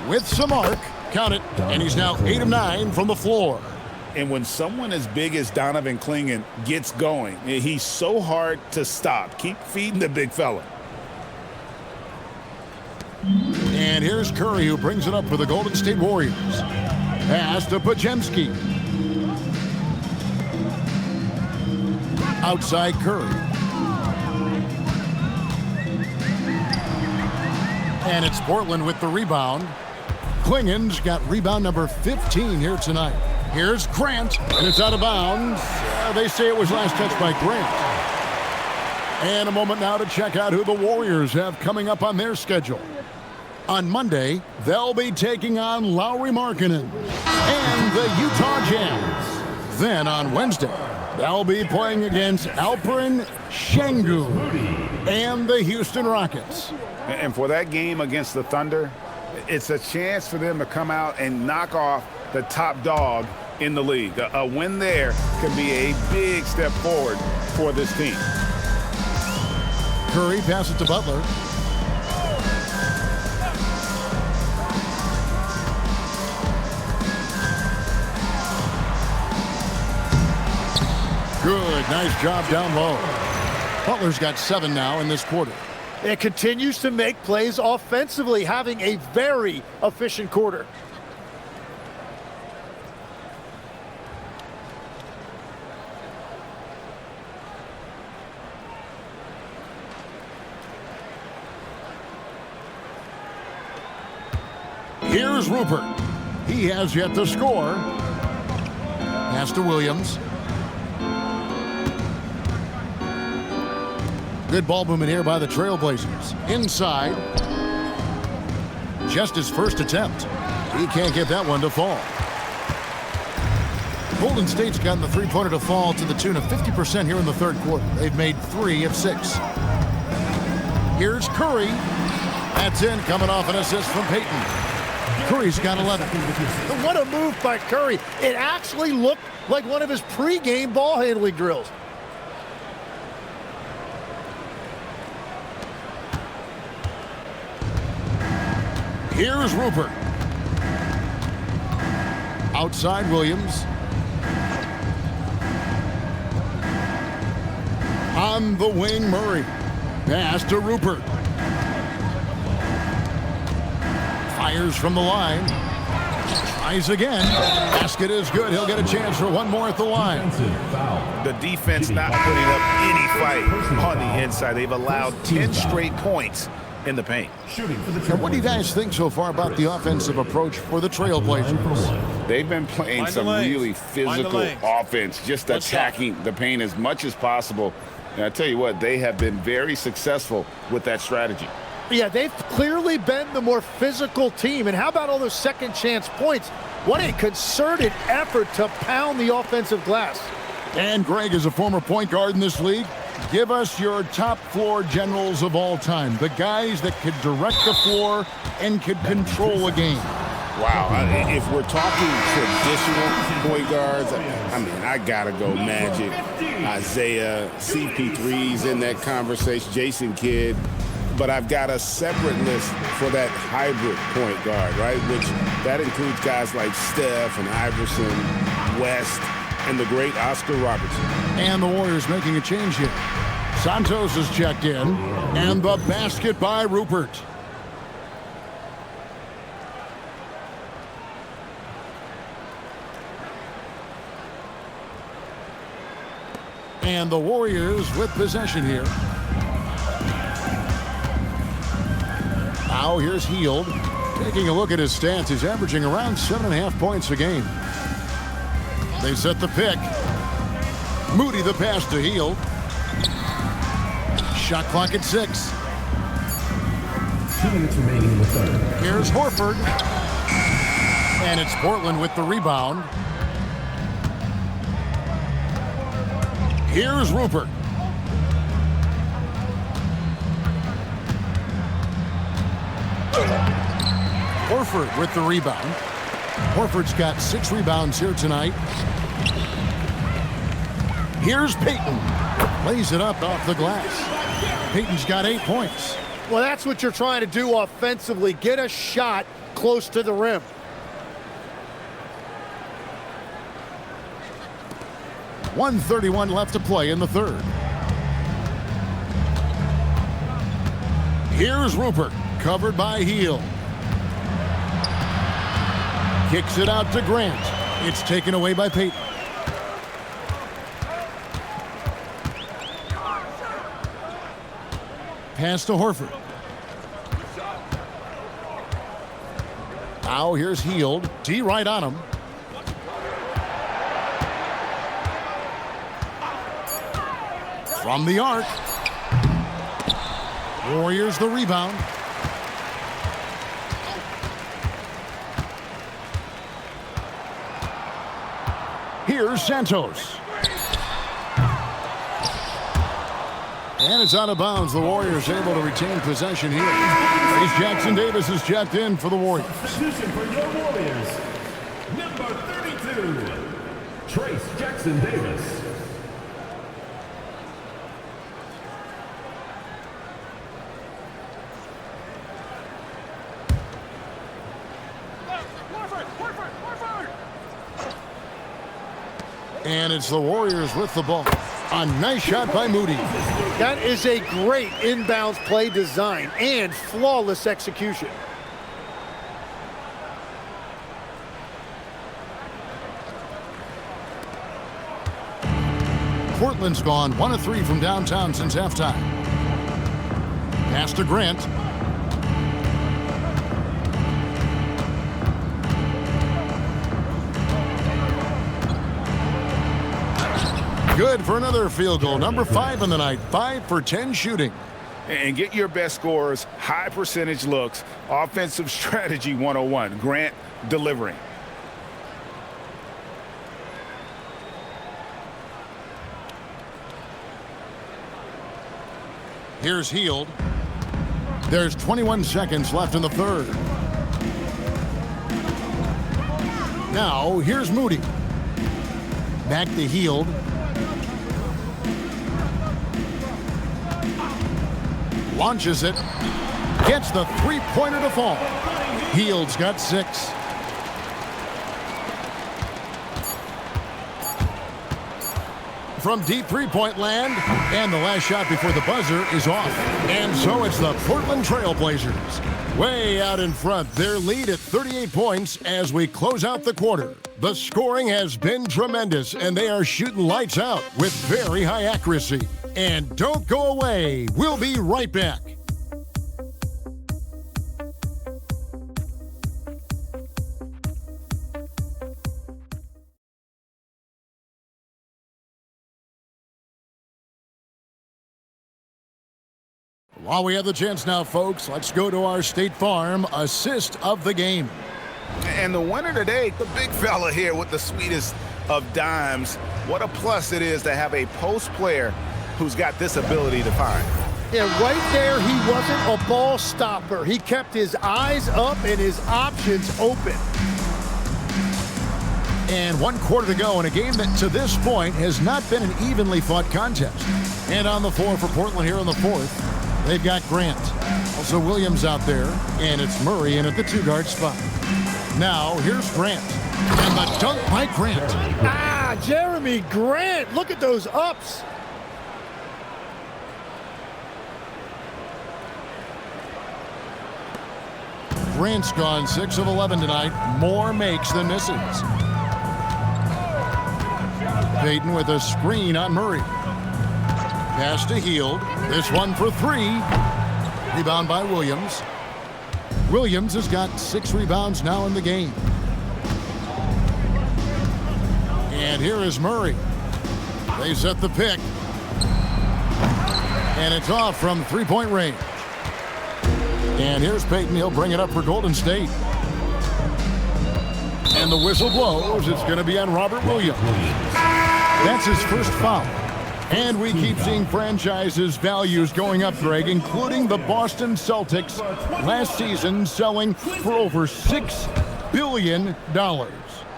With some arc, count it, and he's now 8 of 9 from the floor. And when someone as big as Donovan Klingon gets going, he's so hard to stop. Keep feeding the big fella. And here's Curry, who brings it up for the Golden State Warriors. Pass to Podziemski. Outside Curry. And it's Portland with the rebound. Klingen's got rebound number 15 here tonight. Here's Grant, and it's out of bounds. They say it was last touched by Grant. And a moment now to check out who the Warriors have coming up on their schedule. On Monday, they'll be taking on Lauri Markkanen and the Utah Jazz. Then on Wednesday, they'll be playing against Alperen Şengün and the Houston Rockets. And for that game against the Thunder, it's a chance for them to come out and knock off the top dog in the league. A win there can be a big step forward for this team. Curry passes to Butler. Good, nice job down low. Butler's got 7 now in this quarter. It continues to make plays offensively, having a very efficient quarter. Here's Rupert. He has yet to score. Pass to Williams. Good ball movement here by the Trailblazers. Inside. Just his first attempt. He can't get that one to fall. Golden State's gotten the three-pointer to fall to the tune of 50% here in the third quarter. They've made 3 of 6. Here's Curry. That's in, coming off an assist from Payton. Curry's got 11. What a move by Curry. It actually looked like one of his pregame ball handling drills. Here's Rupert. Outside Williams. On the wing, Murray. Pass to Rupert. Fires from the line. Tries again. Basket is good. He'll get a chance for one more at the line. The defense not putting up any fight on the inside. They've allowed 10 straight points in the paint. Now, what do you guys think so far about the offensive approach for the Trailblazers? They've been playing some really physical offense, just attacking the paint as much as possible. And I tell you what, they have been very successful with that strategy. Yeah, they've clearly been the more physical team. And how about all those second chance points? What a concerted effort to pound the offensive glass. And Greg is a former point guard in this league. Give us your top floor generals of all time. The guys that could direct the floor and could control a game. Wow. If we're talking traditional point guards, I mean, I got to go Magic, Isaiah, CP3's in that conversation, Jason Kidd. But I've got a separate list for that hybrid point guard, right? Which that includes guys like Steph and Iverson, West, and the great Oscar Robertson. And the Warriors making a change here. Santos is checked in, and the basket by Rupert. And the Warriors with possession here. Now here's Hield. Taking a look at his stats, he's averaging around 7.5 points a game. They set the pick. Moody the pass to Hield. Shot clock at 6. 2 minutes remaining in the third. Here's Horford. And it's Portland with the rebound. Here's Rupert. Horford with the rebound. Horford's got 6 rebounds here tonight. Here's Payton. Lays it up off the glass. Payton's got 8 points. Well, that's what you're trying to do offensively. Get a shot close to the rim. .131 left to play in the third. Here's Rupert, covered by Hield. Kicks it out to Grant. It's taken away by Peyton. Pass to Horford. Now here's Hield. D right on him. From the arc. Warriors the rebound. Here's Santos. And it's out of bounds. The Warriors able to retain possession here. As Jackson Davis is checked in for the Warriors. Substitution for your Warriors, number 32, Trace Jackson Davis. And it's the Warriors with the ball. A nice shot by Moody. That is a great inbounds play design and flawless execution. Portland's gone 1 of 3 from downtown since halftime. Pass to Grant. Good for another field goal. Number 5 in the night. 5 for 10 shooting. And get your best scores, high percentage looks, offensive strategy 101. Grant delivering. Here's Hield. There's 21 seconds left in the third. Now, here's Moody. Back to Hield. Launches it. Gets the three-pointer to fall. Hield's got 6. From deep three-point land, and the last shot before the buzzer is off. And so it's the Portland Trail Blazers. Way out in front, their lead at 38 points as we close out the quarter. The scoring has been tremendous, and they are shooting lights out with very high accuracy. And don't go away. We'll be right back. While we have the chance now, folks, let's go to our State Farm assist of the game. And the winner today, the big fella here with the sweetest of dimes. What a plus it is to have a post player who's got this ability to find. Yeah, right there, he wasn't a ball stopper. He kept his eyes up and his options open. And 1 quarter to go in a game that to this point has not been an evenly fought contest. And on the floor for Portland here in the fourth, they've got Grant. Also Williams out there, and it's Murray in at the 2-guard spot. Now, here's Grant. And the dunk by Grant. Ah, Jeremy Grant, look at those ups. Grant's gone 6 of 11 tonight. More makes than misses. Payton with a screen on Murray. Pass to Hield. This one for 3. Rebound by Williams. Williams has got 6 rebounds now in the game. And here is Murray. They set the pick. And it's off from 3-point range. And here's Payton. He'll bring it up for Golden State. And the whistle blows. It's going to be on Robert Williams. That's his first foul. And we keep seeing franchises' values going up, Greg, including the Boston Celtics last season selling for over $6 billion.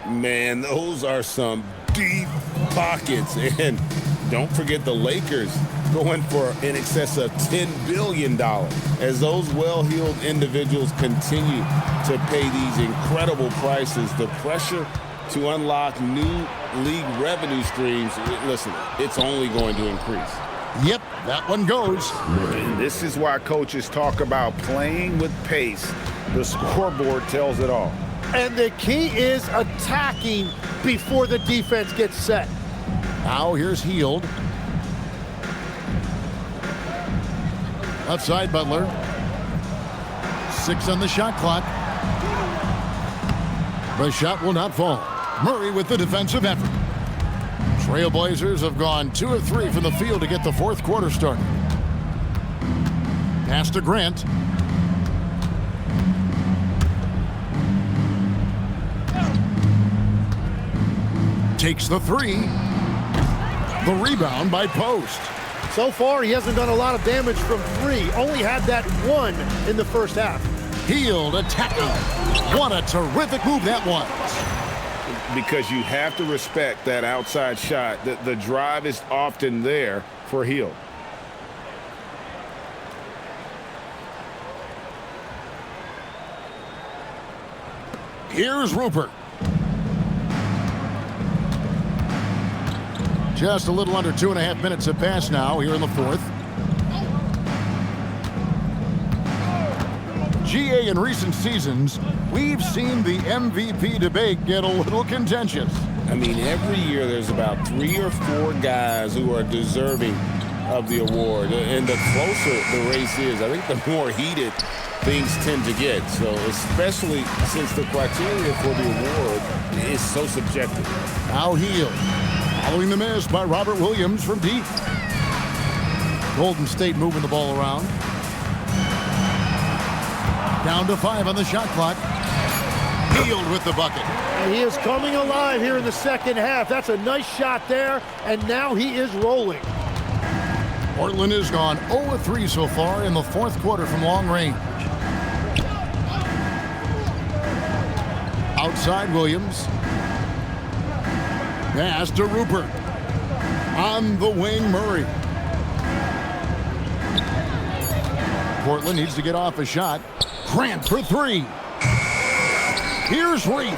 Man, those are some deep pockets. And don't forget the Lakers going for in excess of $10 billion as those well-heeled individuals continue to pay these incredible prices. The pressure to unlock new league revenue streams, listen, it's only going to increase. Yep, that one goes. And this is why coaches talk about playing with pace. The scoreboard tells it all. And the key is attacking before the defense gets set. Now here's Hield. Left side, Butler. 6 on the shot clock. The shot will not fall. Murray with the defensive effort. Trailblazers have gone 2 of 3 from the field to get the fourth quarter started. Pass to Grant. Takes the 3. The rebound by Post. So far, he hasn't done a lot of damage from 3. Only had that 1 in the first half. Hield attacking. What a terrific move that was. Because you have to respect that outside shot. The drive is often there for Hield. Here's Rupert. Just a little under 2.5 minutes have passed now here in the fourth. GA, in recent seasons, we've seen the MVP debate get a little contentious. I mean, every year there's about 3 or 4 guys who are deserving of the award. And the closer the race is, I think the more heated things tend to get. So especially since the criteria for the award is so subjective. Now Hield. Following the miss by Robert Williams from deep. Golden State moving the ball around. Down to 5 on the shot clock. Hield with the bucket. And he is coming alive here in the second half. That's a nice shot there, and now he is rolling. Portland has gone 0-3 so far in the fourth quarter from long range. Outside Williams. Pass to Rupert. On the wing, Murray. Portland needs to get off a shot. Grant for 3. Here's Reith.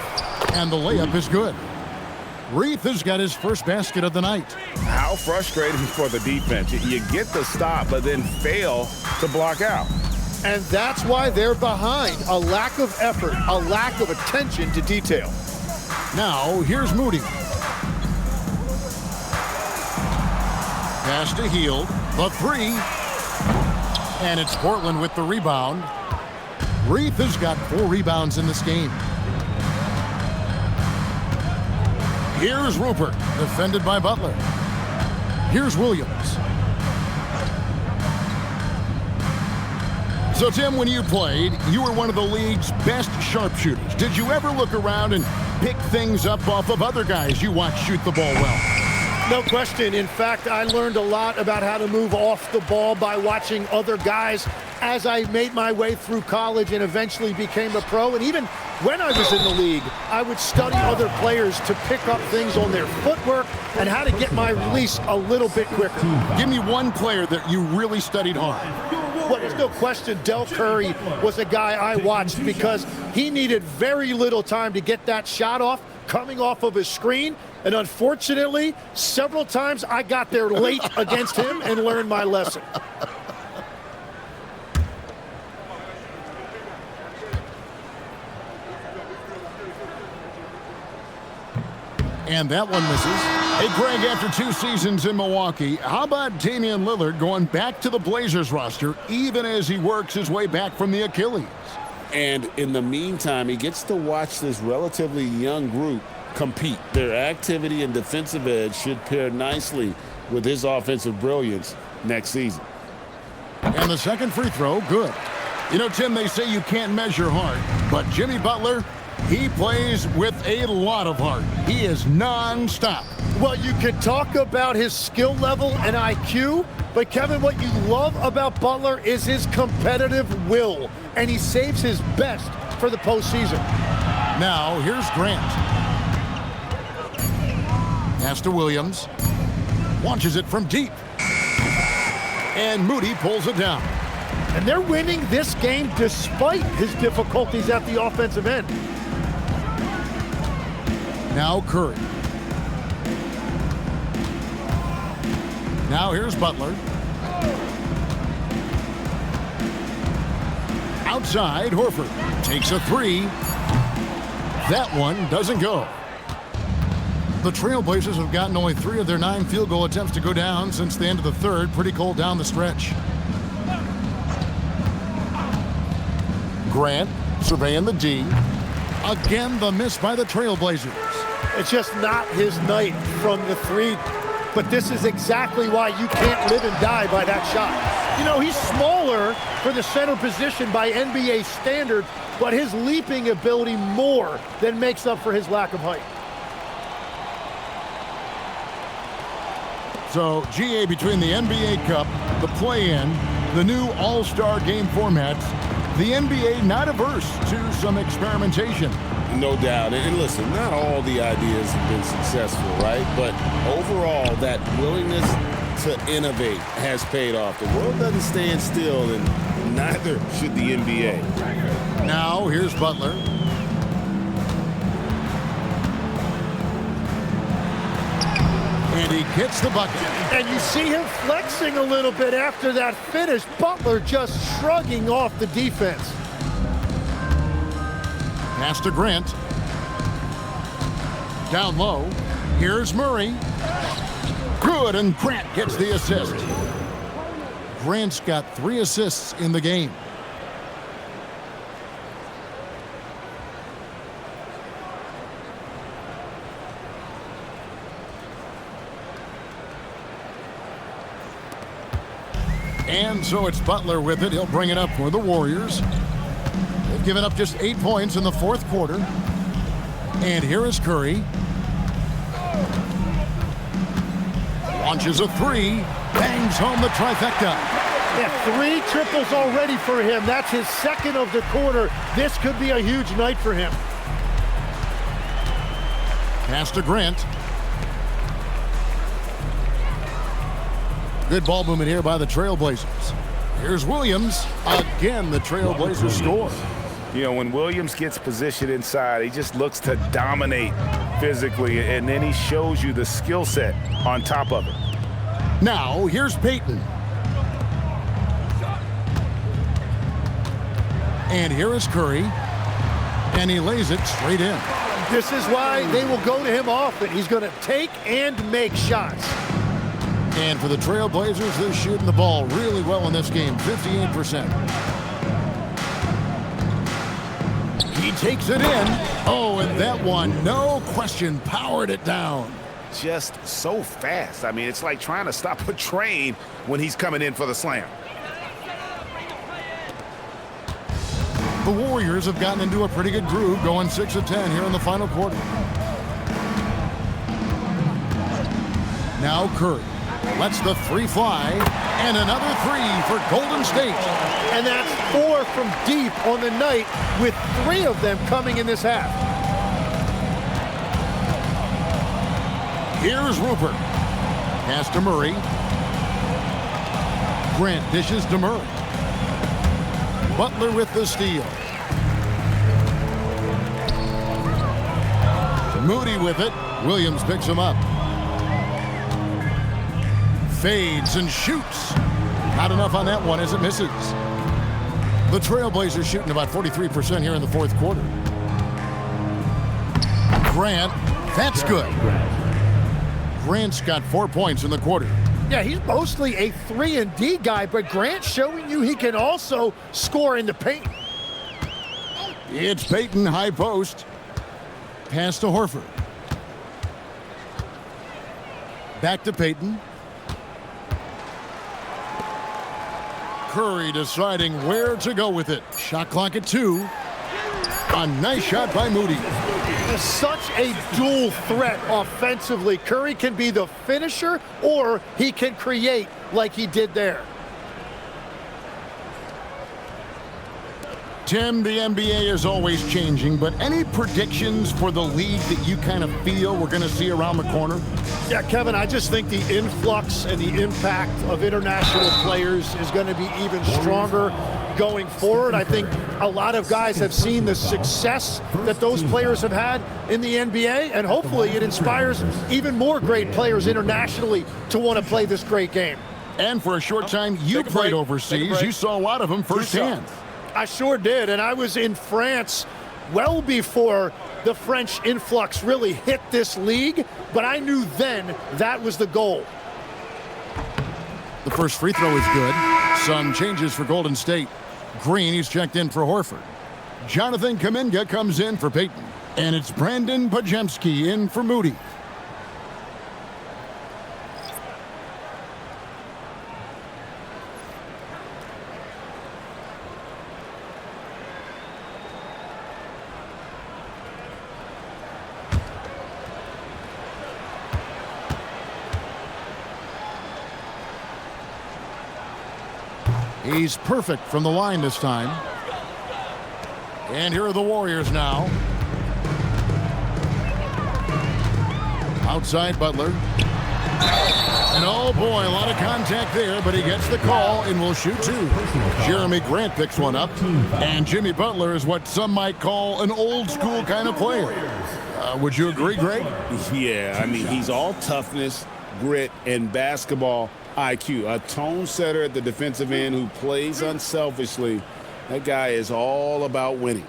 And the layup is good. Reith has got his first basket of the night. How frustrating for the defense. You get the stop, but then fail to block out. And that's why they're behind. A lack of effort, a lack of attention to detail. Now, here's Moody. Pass to Hield. The 3. And it's Portland with the rebound. Reith has got 4 rebounds in this game. Here's Rupert, defended by Butler. Here's Williams. So, Tim, when you played, you were one of the league's best sharpshooters. Did you ever look around and pick things up off of other guys you watched shoot the ball well? No question. In fact, I learned a lot about how to move off the ball by watching other guys as I made my way through college and eventually became a pro. And even when I was in the league, I would study other players to pick up things on their footwork and how to get my release a little bit quicker. Give me one player that you really studied hard. Well, there's no question Del Curry was a guy I watched because he needed very little time to get that shot off coming off of his screen. And unfortunately, several times I got there late against him and learned my lesson. And that one misses. Hey, Greg, after 2 seasons in Milwaukee, how about Damian Lillard going back to the Blazers roster even as he works his way back from the Achilles? And in the meantime, he gets to watch this relatively young group compete. Their activity and defensive edge should pair nicely with his offensive brilliance next season. And the second free throw, good. You know, Tim, they say you can't measure heart, but Jimmy Butler, he plays with a lot of heart. He is non-stop. Well, you could talk about his skill level and IQ, but Kevin, what you love about Butler is his competitive will, and he saves his best for the postseason. Now, here's Grant. Pass to Williams. Launches it from deep. And Moody pulls it down. And they're winning this game despite his difficulties at the offensive end. Now Curry. Now here's Butler. Outside, Horford takes a 3. That one doesn't go. The Trailblazers have gotten only 3 of their 9 field goal attempts to go down since the end of the third. Pretty cold down the stretch. Grant surveying the D. Again, the miss by the Trailblazers. It's just not his night from the 3. But this is exactly why you can't live and die by that shot. You know, he's smaller for the center position by NBA standards, but his leaping ability more than makes up for his lack of height. So, GA, between the NBA Cup, the play-in, the new All-Star game formats, the NBA not averse to some experimentation. No doubt. And listen, not all the ideas have been successful, right? But overall, that willingness to innovate has paid off. The world doesn't stand still, and neither should the NBA. Now, here's Butler. And he gets the bucket. And you see him flexing a little bit after that finish. Butler just shrugging off the defense. Pass to Grant. Down low. Here's Murray. Good, and Grant gets the assist. Grant's got 3 assists in the game. And so it's Butler with it. He'll bring it up for the Warriors. They've given up just 8 points in the 4th quarter. And here is Curry. Launches a 3. Bangs home the trifecta. Yeah, 3 triples already for him. That's his 2nd of the quarter. This could be a huge night for him. Pass to Grant. Good ball movement here by the Trailblazers. Here's Williams. Again, the Trailblazers score. You know, when Williams gets positioned inside, he just looks to dominate physically, and then he shows you the skill set on top of it. Now, here's Payton. And here is Curry. And he lays it straight in. This is why they will go to him often. He's going to take and make shots. And for the Trailblazers, they're shooting the ball really well in this game, 58%. He takes it in. Oh, and that one, no question, powered it down. Just so fast. I mean, it's like trying to stop a train when he's coming in for the slam. The Warriors have gotten into a pretty good groove, going 6 of 10 here in the final quarter. Now Curry lets the 3 fly, and another 3 for Golden State. And that's 4 from deep on the night, with 3 of them coming in this half. Here's Rupert. Pass to Murray. Grant dishes to Murray. Butler with the steal. Moody with it. Williams picks him up. Fades and shoots. Not enough on that one as it misses. The Trailblazers shooting about 43% here in the 4th quarter. Grant, that's good. Grant's got 4 points in the quarter. Yeah, he's mostly a 3-and-D guy, but Grant's showing you he can also score in the paint. It's Payton, high post. Pass to Horford. Back to Payton. Curry deciding where to go with it. Shot clock at 2. A nice shot by Moody. Such a dual threat offensively. Curry can be the finisher, or he can create like he did there. Tim, the NBA is always changing, but any predictions for the league that you kind of feel we're going to see around the corner? Yeah, Kevin, I just think the influx and the impact of international players is going to be even stronger going forward. I think a lot of guys have seen the success that those players have had in the NBA, and hopefully it inspires even more great players internationally to want to play this great game. And for a short time, you played overseas. You saw a lot of them firsthand. I sure did, and I was in France well before the French influx really hit this league, but I knew then that was the goal. The first free throw is good. Some changes for Golden State. Green, he's checked in for Horford. Jonathan Kuminga comes in for Peyton. And it's Brandon Pajemski in for Moody. He's perfect from the line this time. And here are the Warriors now. Outside Butler. And oh boy, a lot of contact there, but he gets the call and will shoot two. Jeremy Grant picks one up. And Jimmy Butler is what some might call an old school kind of player. Would you agree, Greg? Yeah, I mean, he's all toughness, grit, and basketball IQ. A tone setter at the defensive end who plays unselfishly. That guy is all about winning.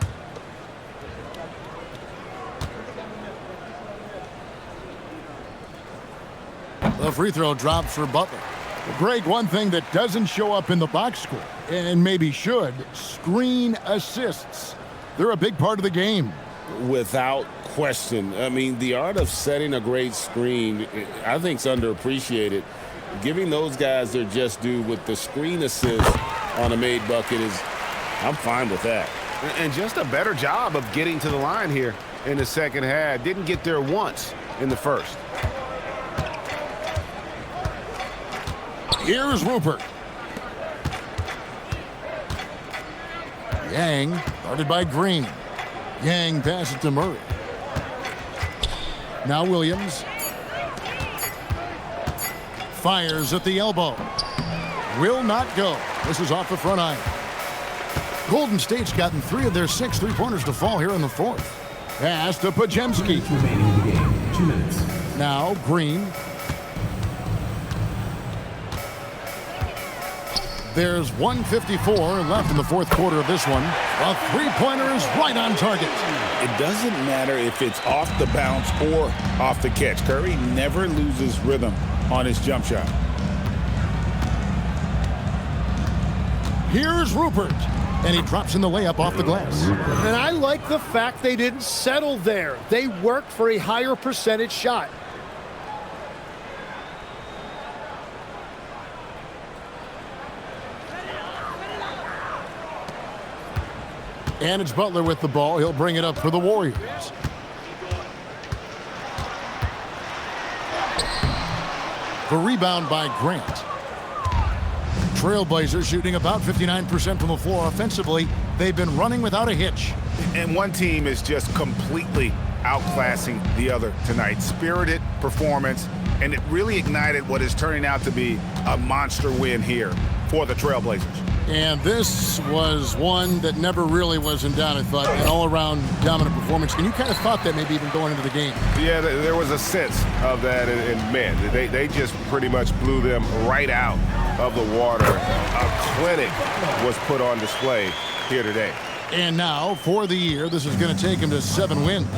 The free throw drops for Butler. Greg, one thing that doesn't show up in the box score, and maybe should, screen assists. They're a big part of the game. Without question. I mean, the art of setting a great screen, I think, is underappreciated. Giving those guys their just due with the screen assist on a made bucket is, I'm fine with that. And just a better job of getting to the line here in the second half. Didn't get there once in the first. Here's Rupert. Yang, guarded by Green. Yang passes to Murray. Now Williams. Fires at the elbow. Will not go. This is off the front iron. Golden State's gotten 3 of their 6 three-pointers to fall here in the fourth. Pass to Pajemski. 2 minutes remaining in the game. 2 minutes. Now Green. There's 1:54 left in the fourth quarter of this one. A three-pointer is right on target. It doesn't matter if it's off the bounce or off the catch. Curry never loses rhythm on his jump shot. Here's Rupert. And he drops in the layup off the glass. And I like the fact they didn't settle there. They worked for a higher percentage shot. And it's Butler with the ball. He'll bring it up for the Warriors. The rebound by Grant. Trailblazers shooting about 59% from the floor offensively. They've been running without a hitch. And one team is just completely outclassing the other tonight. Spirited performance, and it really ignited what is turning out to be a monster win here for the Trailblazers. And this was one that never really was in doubt, I thought, an all-around dominant performance. And you kind of thought that maybe even going into the game. Yeah, there was a sense of that, and man, they just pretty much blew them right out of the water. A clinic was put on display here today. And now, for the year, this is going to take him to 7 wins.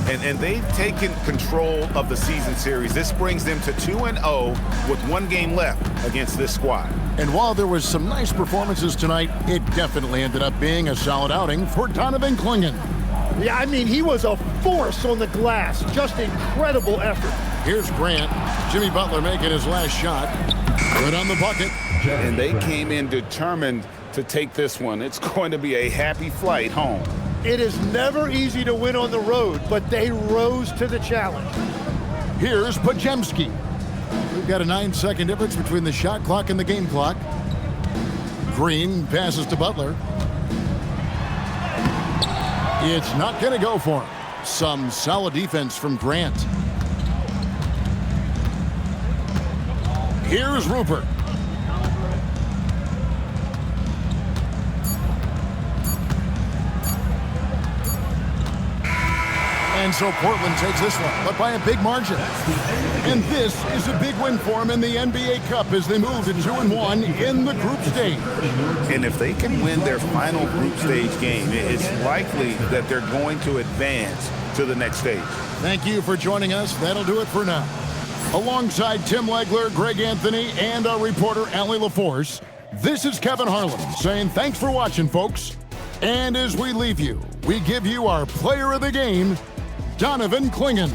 And they've taken control of the season series. This brings them to 2-0 with 1 game left against this squad. And while there was some nice performances tonight, it definitely ended up being a solid outing for Donovan Clingan. Yeah, I mean, he was a force on the glass. Just incredible effort. Here's Grant. Jimmy Butler making his last shot. Good on the bucket. And they came in determined to take this one. It's going to be a happy flight home. It is never easy to win on the road, but they rose to the challenge. Here's Pajemski. We've got a 9-second difference between the shot clock and the game clock. Green passes to Butler. It's not going to go for him. Some solid defense from Grant. Here's Rupert. And so Portland takes this one, but by a big margin. And this is a big win for them in the NBA Cup as they move to 2-1 in the group stage. And if they can win their final group stage game, it's likely that they're going to advance to the next stage. Thank you for joining us. That'll do it for now. Alongside Tim Legler, Greg Anthony, and our reporter, Allie LaForce, this is Kevin Harlan saying thanks for watching, folks. And as we leave you, we give you our player of the game, Donovan Clingan.